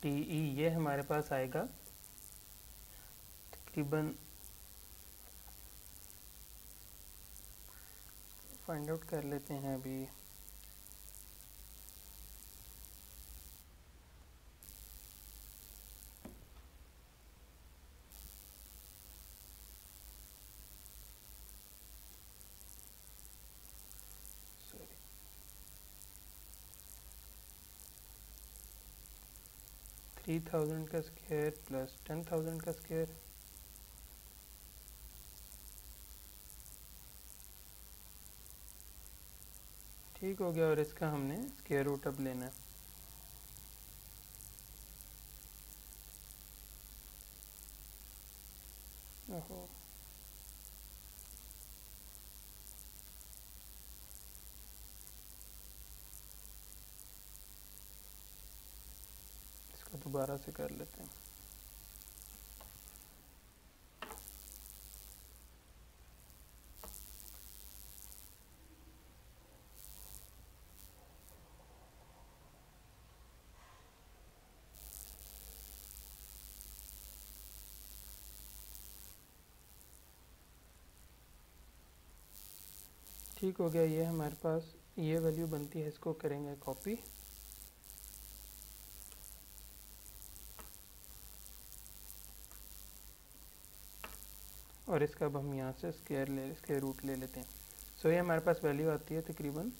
टी ई, ये हमारे पास आएगा तकरीबन, फाइंड आउट कर लेते हैं अभी। सॉरी, 3000 का स्क्वायर प्लस 10,000 का स्क्वायर, ठीक हो गया। और इसका हमने स्क्वायर रूट अब लेना है। ओहो, इसको दोबारा से कर लेते हैं। ठीक हो गया, ये हमारे पास ये वैल्यू बनती है, इसको करेंगे कॉपी। और इसका अब हम यहाँ से स्क्वायर रूट ले लेते हैं। सो ये हमारे पास वैल्यू आती है तकरीबन,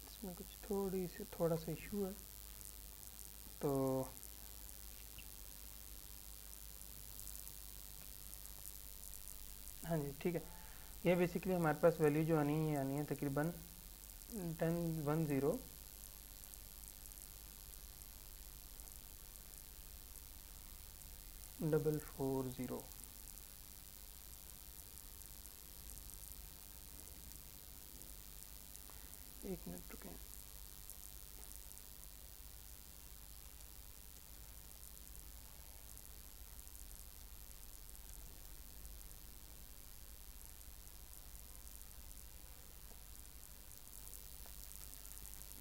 इसमें कुछ थोड़ा सा इशू है, तो हाँ जी ठीक है। ये बेसिकली हमारे पास वैल्यू जो आनी है तकरीबन 10,440। एक मिनट रुकें।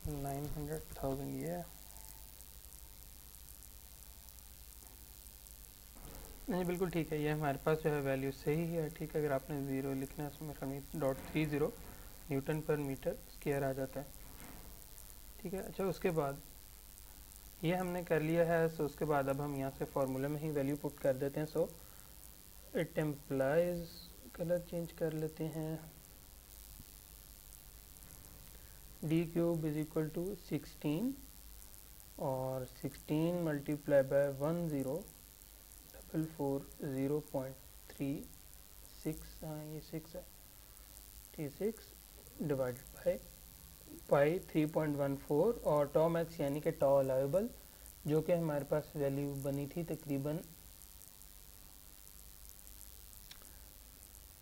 $900,000 ये है। नहीं बिल्कुल ठीक है, ये हमारे पास जो है वैल्यू सही है। ठीक है, अगर आपने ज़ीरो लिखना है उसमें .30 न्यूटन पर मीटर स्क्वायर आ जाता है। ठीक है, अच्छा उसके बाद ये हमने कर लिया है। सो उसके बाद अब हम यहाँ से फार्मूला में ही वैल्यू पुट कर देते हैं। So it implies, colour change कर लेते हैं, D cube is equal to 16 और 16 मल्टीप्लाई बाय 10,440.36, हाँ ये 6 है, 36 डिवाइडेड बाई पाई 3.14 और टॉ मैक्स यानी कि टॉ अलाउेबल, जो कि हमारे पास वैल्यू बनी थी तकरीबन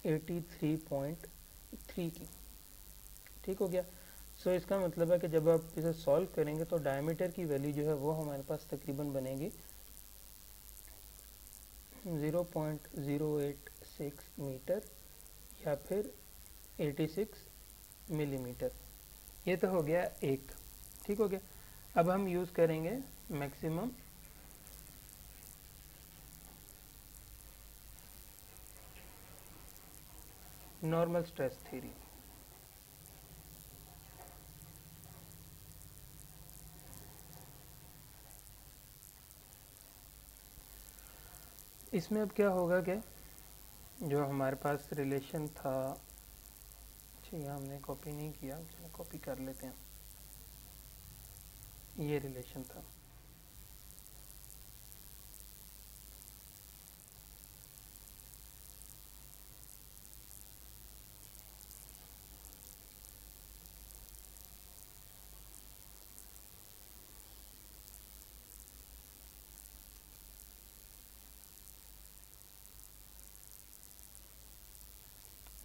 83.3 की। ठीक हो गया। सो इसका मतलब है कि जब आप इसे सॉल्व करेंगे तो डायमीटर की वैल्यू जो है वो हमारे पास तकरीबन बनेगी 0.086 मीटर या फिर 86 मिलीमीटर। ये तो हो गया एक। ठीक हो गया। अब हम यूज़ करेंगे मैक्सिमम नॉर्मल स्ट्रेस थ्योरी। इसमें अब क्या होगा कि जो हमारे पास रिलेशन था, अच्छा यहाँ हमने कॉपी नहीं किया, चलो कॉपी कर लेते हैं। ये रिलेशन था,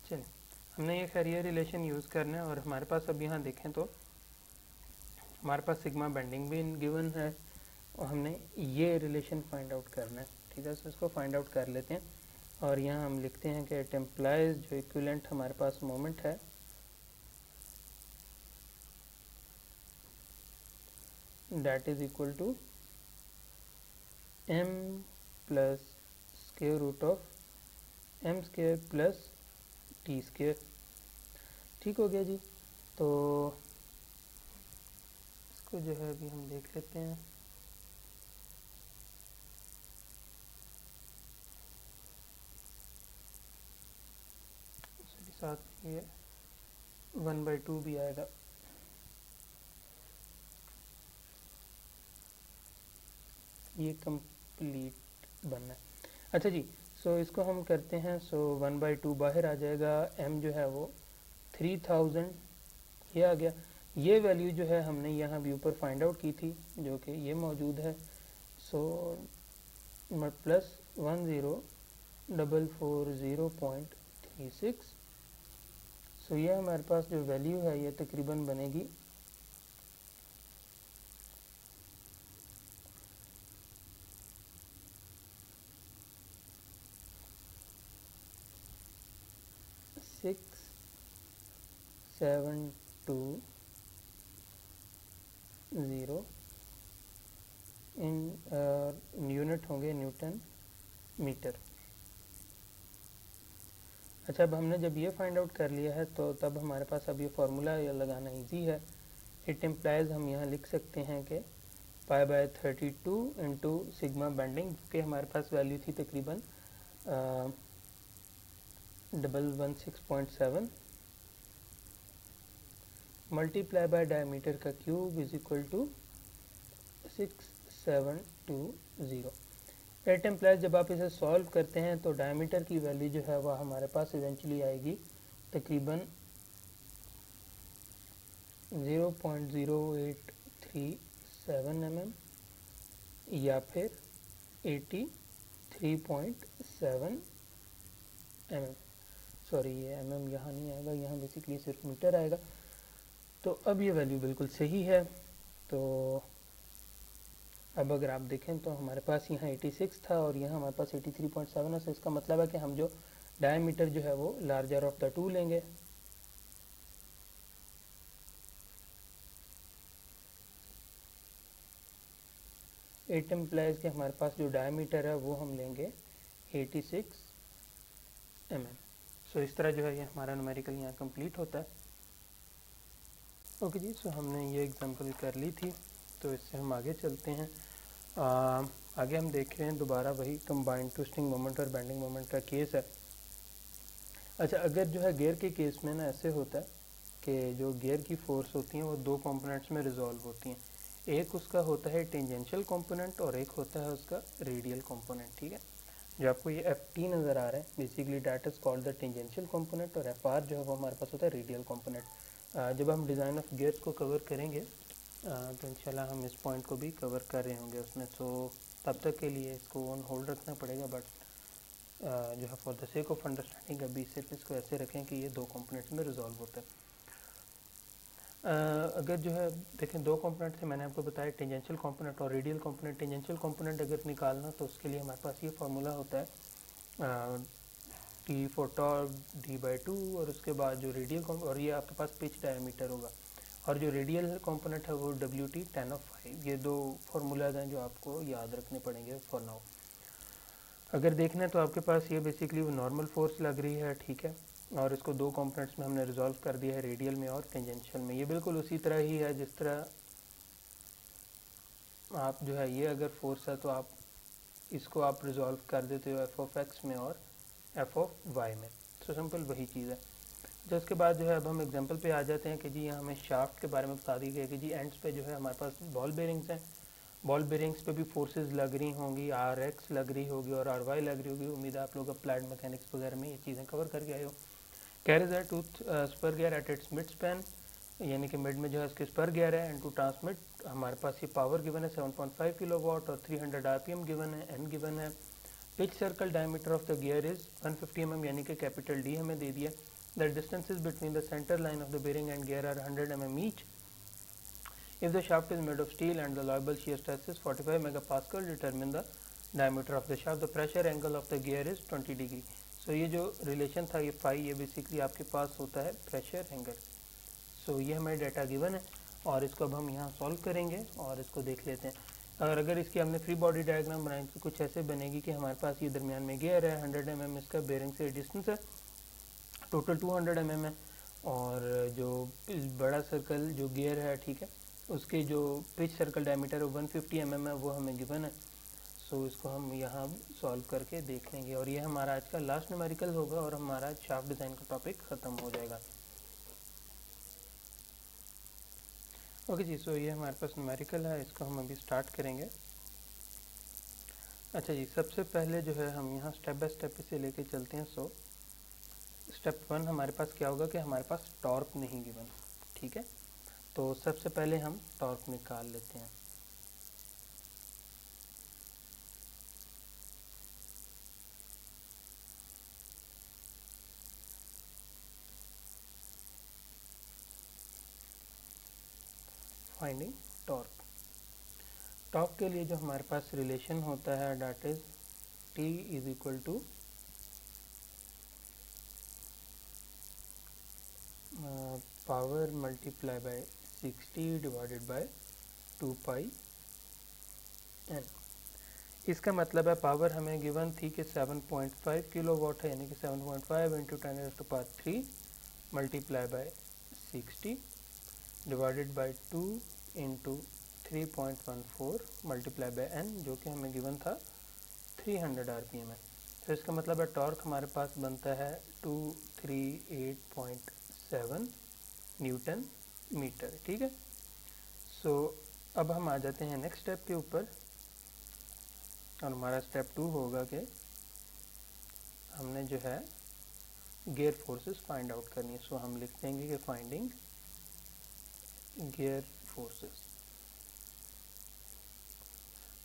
चलिए हमने ये खैर ये रिलेशन यूज़ करना है। और हमारे पास अब यहाँ देखें तो हमारे पास सिग्मा बेंडिंग भी गिवन है और हमने ये रिलेशन फाइंड आउट करना है। ठीक है, तो इसको फाइंड आउट कर लेते हैं। और यहाँ हम लिखते हैं कि इट एम्प्लाइज जो इक्विवेलेंट हमारे पास मोमेंट है that is equal to m plus square root of m square plus t square. ठीक हो गया जी। तो इसको जो है अभी हम देख लेते हैं। साथ ये 1/2 भी आएगा। ये कंप्लीट बनना है। अच्छा जी, सो इसको हम करते हैं। सो 1/2 बाहर आ जाएगा, m जो है वो 3000 ये आ गया। ये वैल्यू जो है हमने यहाँ व्यू पर फाइंड आउट की थी जो कि ये मौजूद है। So plus 10,440.36। सो ये हमारे पास जो वैल्यू है ये तकरीबन बनेगी 6720 इन यूनिट होंगे न्यूटन मीटर। अच्छा, अब हमने जब ये फाइंड आउट कर लिया है तो तब हमारे पास अब ये फार्मूला लगाना इजी है। इट इम्प्लाइज हम यहाँ लिख सकते हैं कि π/32 इंटू सिग्मा बेंडिंग, के हमारे पास वैल्यू थी तकरीबन 116.7 मल्टीप्लाई बाय डायमीटर का cube is equal to 6720। It implies जब आप इसे सॉल्व करते हैं तो डायमीटर की वैल्यू जो है वह हमारे पास इवेंचुअली आएगी तकरीबन 0.0837 mm या फिर 83.7 mm। सॉरी, ये mm यहाँ नहीं आएगा, यहाँ बेसिकली सिर्फ मीटर आएगा। तो अब ये वैल्यू बिल्कुल सही है। तो अब अगर आप देखें तो हमारे पास यहाँ 86 था और यहाँ हमारे पास 83.7 है। तो इसका मतलब है कि हम जो डायमीटर जो है वो लार्जर ऑफ द टू लेंगे। इट इम्प्लाइज के हमारे पास जो डायमीटर है वो हम लेंगे 86 mm। सो इस तरह जो है ये हमारा न्यूमेरिकल यहाँ कंप्लीट होता है। ओके जी, सो हमने ये एग्जांपल कर ली थी, तो इससे हम आगे चलते हैं। आगे हम देख रहे हैं दोबारा वही कंबाइंड ट्विस्टिंग मोमेंट और बेंडिंग मोमेंट का केस है। अच्छा, अगर जो है गियर के केस में ना ऐसे होता है कि जो गियर की फोर्स होती हैं वो दो कंपोनेंट्स में रिजॉल्व होती हैं। एक उसका होता है टेंजेंशियल कंपोनेंट और एक होता है उसका रेडियल कंपोनेंट, ठीक है। जो आपको ये Ft नज़र आ रहा है basically that is called the tangential component, और Fr जो है वो हमारे पास होता है रेडियल कंपोनेंट। जब हम डिज़ाइन ऑफ गियर्स को कवर करेंगे तो इंशाल्लाह हम इस पॉइंट को भी कवर कर रहे होंगे उसमें, तो तब तक के लिए इसको ऑन होल्ड रखना पड़ेगा। बट जो है for the sake of understanding अभी सिर्फ इसको ऐसे रखें कि ये दो कंपोनेंट्स में रिजॉल्व होता है। अगर जो है देखें दो कंपोनेंट थे, मैंने आपको बताया टेंजेंशियल कंपोनेंट और रेडियल कंपोनेंट। टेंजेंशियल कंपोनेंट अगर निकालना तो उसके लिए हमारे पास ये फार्मूला होता है टी फॉर टॉर्क d/2, और उसके बाद जो रेडियल और ये आपके पास पिच डायमीटर होगा, और जो रेडियल कंपोनेंट है वो WT tan(5). ये दो फार्मूलाज हैं जो आपको याद रखने पड़ेंगे फॉर नाउ। अगर देखना है तो आपके पास ये बेसिकली वो नॉर्मल फोर्स लग रही है, ठीक है, और इसको दो कंपोनेंट्स में हमने रिजॉल्व कर दिया है, रेडियल में और टेंजेंशियल में। ये बिल्कुल उसी तरह ही है जिस तरह आप जो है ये अगर फोर्स है तो आप इसको आप रिजॉल्व कर देते हो f(x) में और f(y) में। तो सिंपल वही चीज़ है। तो उसके बाद जो है अब हम एग्जांपल पे आ जाते हैं कि जी यहाँ हमें शाफ्ट के बारे में बता दी गई कि जी एंड्स पे जो है हमारे पास बॉल बेरिंग्स हैं। बॉल बेरिंग्स पे भी फोर्सेस लग रही होंगी, Rx लग रही होगी और Ry लग रही होगी। उम्मीद है आप लोग अप्लाइड मैकेनिक्स वगैरह में ये चीज़ें कवर करके आए हो। कैरिज है tooth spur gear at its mid span, यानी कि मिड में जो है इसके स्पर गियर है। एंड टू ट्रांसमिट हमारे पास ये पावर गिवन है 7.5 किलोवाट और 300 RPM गिवन है, एन गिवन है। Pitch circle diameter of the gear is 150 mm, यानी कि कैपिटल D हमें दे दिया। The distances between the centre line of the bearing and gear are 100 mm each. If the shaft is made of steel and the allowable shear stress is 45 megapascal, determine the diameter of the shaft. The pressure angle of the gear is 20 degree. So ये जो relation था ये phi, ये basically आपके पास होता है pressure angle. सो ये हमारे डाटा गिवन है और इसको अब हम यहाँ सॉल्व करेंगे और इसको देख लेते हैं। अगर इसकी हमने फ्री बॉडी डायग्राम बनाई तो कुछ ऐसे बनेगी कि हमारे पास ये दरमियान में गियर है, 100 mm इसका बेरिंग से डिस्टेंस है, टोटल 200 mm है, और जो बड़ा सर्कल जो गियर है, ठीक है, उसके जो पिच सर्कल डायमीटर 150 mm है वो हमें गिवन है। सो इसको हम यहाँ सॉल्व करके देख लेंगे और ये हमारा आज का लास्ट न्यूमेरिकल होगा और हमारा शाफ्ट डिज़ाइन का टॉपिक ख़त्म हो जाएगा। ओके जी, सो ये हमारे पास न्यूमेरिकल है, इसको हम अभी स्टार्ट करेंगे। अच्छा जी, सबसे पहले जो है हम यहाँ स्टेप बाय स्टेप इसे लेके चलते हैं। सो स्टेप 1 हमारे पास क्या होगा कि हमारे पास टॉर्क नहीं गिवन, ठीक है। तो सबसे पहले हम टॉर्क निकाल लेते हैं। Finding torque. टॉर्क के लिए जो हमारे पास रिलेशन होता है that is T is equal to power multiply by 60 divided by 2 pi n। इसका मतलब है पावर हमें गिवन थी कि 7.5 किलोवाट है, यानी कि 7.5 into 10⁻³ multiply by 60 divided by 2 into 3.14 multiply bye n, जो कि हमें गिवन था 300 RPM है। तो इसका मतलब है टॉर्क हमारे पास बनता है 238.7 न्यूटन मीटर, ठीक है। सो अब हम आ जाते हैं नेक्स्ट स्टेप के ऊपर और हमारा स्टेप 2 होगा कि हमने जो है गियर फोर्सेस फाइंड आउट करनी है। सो हम लिख देंगे कि finding gear forces.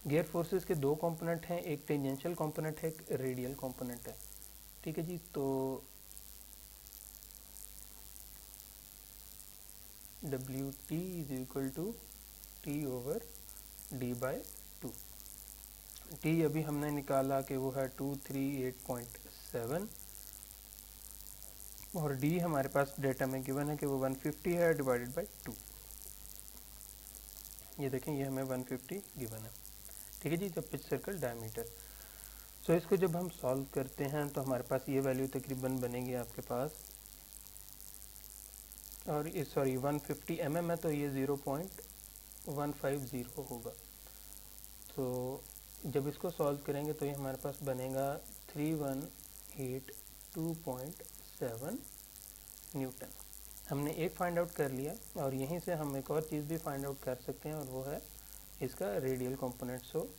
Gear forces के दो कंपोनेंट हैं, एक टेंजेंशियल कंपोनेंट है, एक रेडियल कंपोनेंट है, ठीक है जी। तो WT is equal to T/D/2। T अभी हमने निकाला कि वो है 238.7 और D हमारे पास डेटा में गिवन है कि वो 150 है डिवाइडेड बाय 2। ये देखें ये हमें 150 गिवन है, ठीक है जी, जब पिच सर्कल डायमीटर। सो इसको जब हम सॉल्व करते हैं तो हमारे पास ये वैल्यू तकरीबन बनेगी आपके पास, और ये सॉरी 150 mm है तो ये 0.150 होगा। तो जब इसको सॉल्व करेंगे तो ये हमारे पास बनेगा 3182.7 न्यूटन। हमने एक फाइंड आउट कर लिया और यहीं से हम एक और चीज़ भी फाइंड आउट कर सकते हैं और वो है इसका रेडियल कंपोनेंट। सो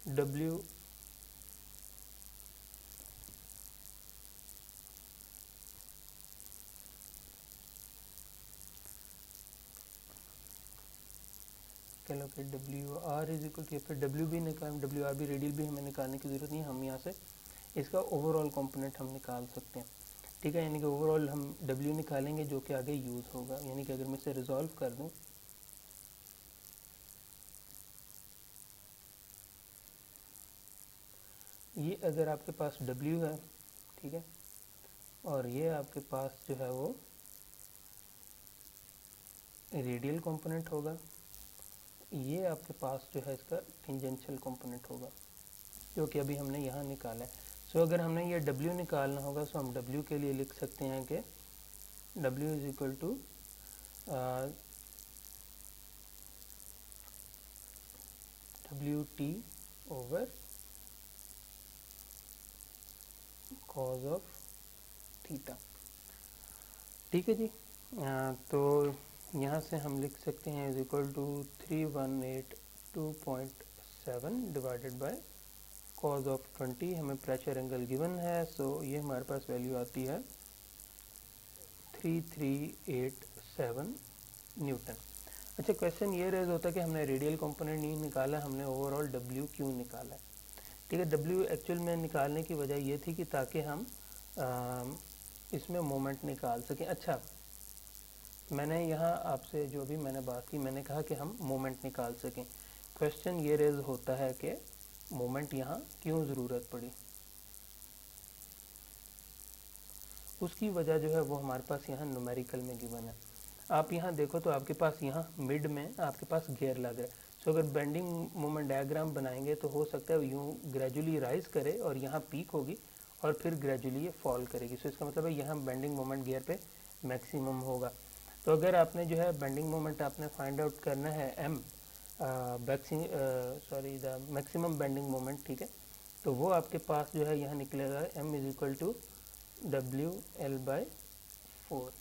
W कह लो कि W R is equal to, फिर डब्ल्यू भी निकाल, डब्ल्यू आर भी रेडियल भी हमें निकालने की ज़रूरत नहीं है, हम यहाँ से इसका ओवरऑल कंपोनेंट हम निकाल सकते हैं। ठीक है, यानी कि ओवरऑल हम डब्ल्यू निकालेंगे जो कि आगे यूज़ होगा। यानी कि अगर मैं इसे रिजॉल्व कर दूँ, ये अगर आपके पास डब्ल्यू है, ठीक है, और ये आपके पास जो है वो रेडियल कंपोनेंट होगा, ये आपके पास जो है इसका टेंजेंशियल कंपोनेंट होगा जो कि अभी हमने यहाँ निकाला है। सो अगर हमने ये W निकालना होगा तो हम W के लिए लिख सकते हैं कि W is equal to W T over cos of theta. ठीक है जी। तो यहाँ से हम लिख सकते हैं is equal to 3182.7 divided by cos of 20। हमें प्रेशर एंगल गिवन है, सो ये हमारे पास वैल्यू आती है 3387 न्यूटन। अच्छा, क्वेश्चन ये रेज होता है कि हमने रेडियल कंपोनेंट नहीं निकाला, हमने ओवरऑल डब्ल्यू क्यों निकाला है। ठीक है, डब्ल्यू एक्चुअल में निकालने की वजह ये थी कि ताकि हम इसमें मोमेंट निकाल सकें। अच्छा, मैंने यहाँ आपसे जो भी मैंने बात की, मैंने कहा कि हम मोमेंट निकाल सकें। क्वेश्चन ये रेज होता है कि मोमेंट यहाँ क्यों ज़रूरत पड़ी, उसकी वजह जो है वो हमारे पास यहाँ न्यूमेरिकल में गिवन है। आप यहाँ देखो तो आपके पास यहाँ मिड में आपके पास गियर लग रहा है। सो अगर बेंडिंग मोमेंट डायग्राम बनाएंगे तो हो सकता है यूँ ग्रेजुअली राइज करे और यहाँ पीक होगी और फिर ग्रेजुअली ये फॉल करेगी। सो इसका मतलब है यहाँ बेंडिंग मोमेंट गियर पे मैक्सिमम होगा। तो अगर आपने जो है बेंडिंग मोमेंट आपने फाइंड आउट करना है am the maximum bending moment, ठीक है, तो वो आपके पास जो है यहाँ निकलेगा M is equal to WL/4।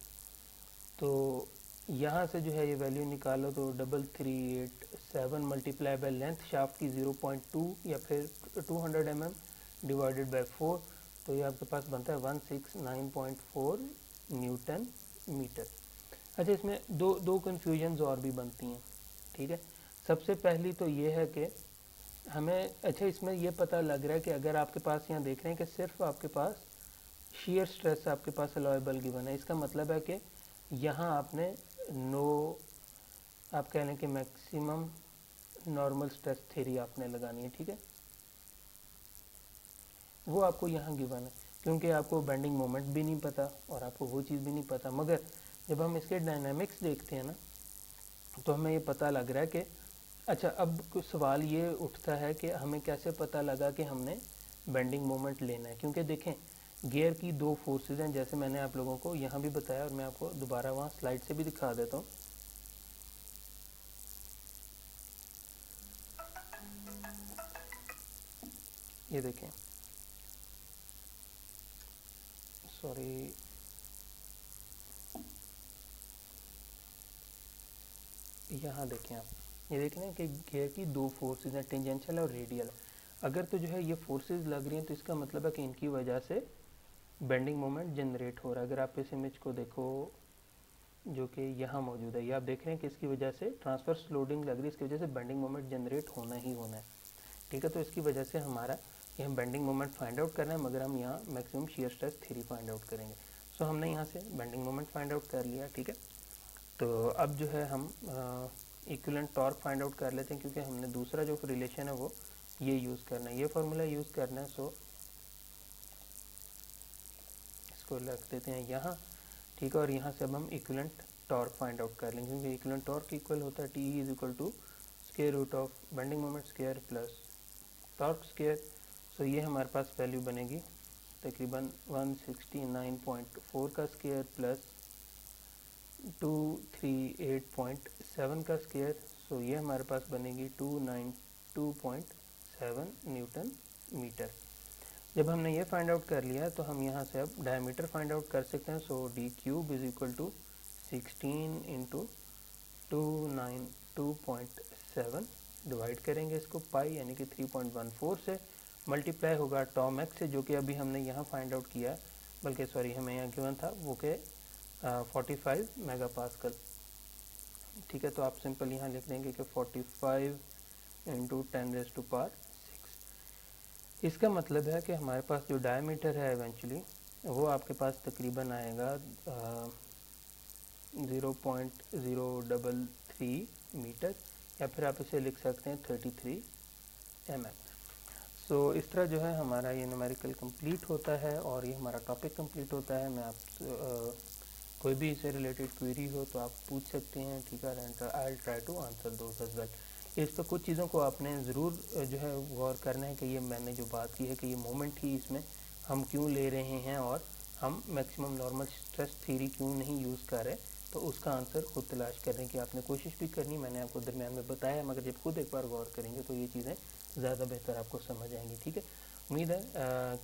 तो यहाँ से जो है ये वैल्यू निकालो तो 3387 मल्टीप्लाई बाय लेंथ शाफ्ट की 0.2 या फिर 200 mm डिवाइडेड बाय 4, तो ये आपके पास बनता है 169.4 न्यूटन मीटर। अच्छा, इसमें दो कन्फ्यूजन्स और भी बनती हैं। ठीक है, सबसे पहली तो ये है कि हमें, अच्छा, इसमें ये पता लग रहा है कि अगर आपके पास यहाँ देख रहे हैं कि सिर्फ आपके पास शीयर स्ट्रेस आपके पास अलाउएबल गिवन है, इसका मतलब है कि यहाँ आपने आप कह लें कि मैक्सिमम नॉर्मल स्ट्रेस थ्योरी आपने लगानी है। ठीक है, वो आपको यहाँ गिवन है क्योंकि आपको बेंडिंग मोमेंट भी नहीं पता और आपको वो चीज़ भी नहीं पता। मगर जब हम इसके डायनामिक्स देखते हैं ना तो हमें ये पता लग रहा है कि अच्छा, अब कुछ सवाल ये उठता है कि हमें कैसे पता लगा कि हमने बेंडिंग मोमेंट लेना है। क्योंकि देखें, गियर की दो फोर्सेज हैं, जैसे मैंने आप लोगों को यहाँ भी बताया और मैं आपको दोबारा वहाँ स्लाइड से भी दिखा देता हूँ। ये देखें, सॉरी, यहाँ देखें आप, ये देखें ना कि गियर की दो फोर्सेज हैं, टेंजेंशियल और रेडियल। अगर तो जो है ये फोर्सेज लग रही हैं तो इसका मतलब है कि इनकी वजह से बेंडिंग मोमेंट जनरेट हो रहा है। अगर आप इस इमेज को देखो जो कि यहाँ मौजूद है, ये आप देख रहे हैं कि इसकी वजह से ट्रांसवर्स लोडिंग लग रही है, इसकी वजह से बेंडिंग मोमेंट जनरेट होना ही होना है। ठीक है, तो इसकी वजह से हमारा यहाँ बेंडिंग मोमेंट फाइंड आउट करना है, मगर हम यहाँ maximum shear stress theory find out करेंगे। सो हमने यहाँ से बेंडिंग मोमेंट फाइंड आउट कर लिया। ठीक है, तो अब जो है हम इक्विवेलेंट टॉर्क फाइंड आउट कर लेते हैं, क्योंकि हमने दूसरा जो रिलेशन है वो ये यूज़ करना है, ये फार्मूला यूज़ करना है। सो इसको रख देते हैं यहाँ। ठीक है, और यहाँ से अब हम इक्विवेलेंट टॉर्क फाइंड आउट कर लेंगे, क्योंकि इक्विवेलेंट टॉर्क इक्वल होता है T is equal to square root of bending moment square plus torque square. So ये हमारे पास वैल्यू बनेगी तकरीबन 169.4 का स्क्वायर प्लस 238.7 का स्क्वायर। सो ये हमारे पास बनेगी 292.7 न्यूटन मीटर। जब हमने ये फाइंड आउट कर लिया तो हम यहाँ से अब डायमीटर फाइंड आउट कर सकते हैं। So D cube is equal to 16 into 292.7 divide करेंगे इसको पाई यानी कि 3.14 से, मल्टीप्लाई होगा टॉम एक्स से जो कि अभी हमने यहाँ फाइंड आउट किया, बल्कि सॉरी हमें यहाँ गिवन था वो के 45 मेगा पास्कल। ठीक है, तो आप सिंपल यहाँ लिख देंगे कि 45 इंटू 10⁻⁶। इसका मतलब है कि हमारे पास जो डायमीटर है इवेंचुअली वो आपके पास तकरीबन आएगा 0.033 मीटर, या फिर आप इसे लिख सकते हैं 33 mm। सो इस तरह जो है हमारा ये न्यूमेरिकल कंप्लीट होता है और ये हमारा टॉपिक कंप्लीट होता है। मैं आप कोई भी इससे रिलेटेड क्वेरी हो तो आप पूछ सकते हैं, ठीक है, and I will try to answer those as well. इस पर कुछ चीज़ों को आपने ज़रूर जो है गौर करना है कि ये मैंने जो बात की है कि ये मोमेंट ही इसमें हम क्यों ले रहे हैं और हम मैक्सिमम नॉर्मल स्ट्रेस थ्योरी क्यों नहीं यूज़ कर रहे, तो उसका आंसर खुद तलाश करने की आपने कोशिश भी करनी, मैंने आपको दरमियान में बताया, मगर जब खुद एक बार गौर करेंगे तो ये चीज़ें ज़्यादा बेहतर आपको समझ आएंगी। ठीक है, उम्मीद है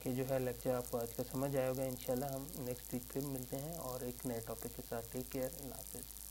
कि जो है लेक्चर आपको आज का समझ आया होगा। इंशाल्लाह हम नेक्स्ट वीक फिर मिलते हैं और एक नए टॉपिक के साथ। टेक केयर, अल्लाह हाफ़िज़।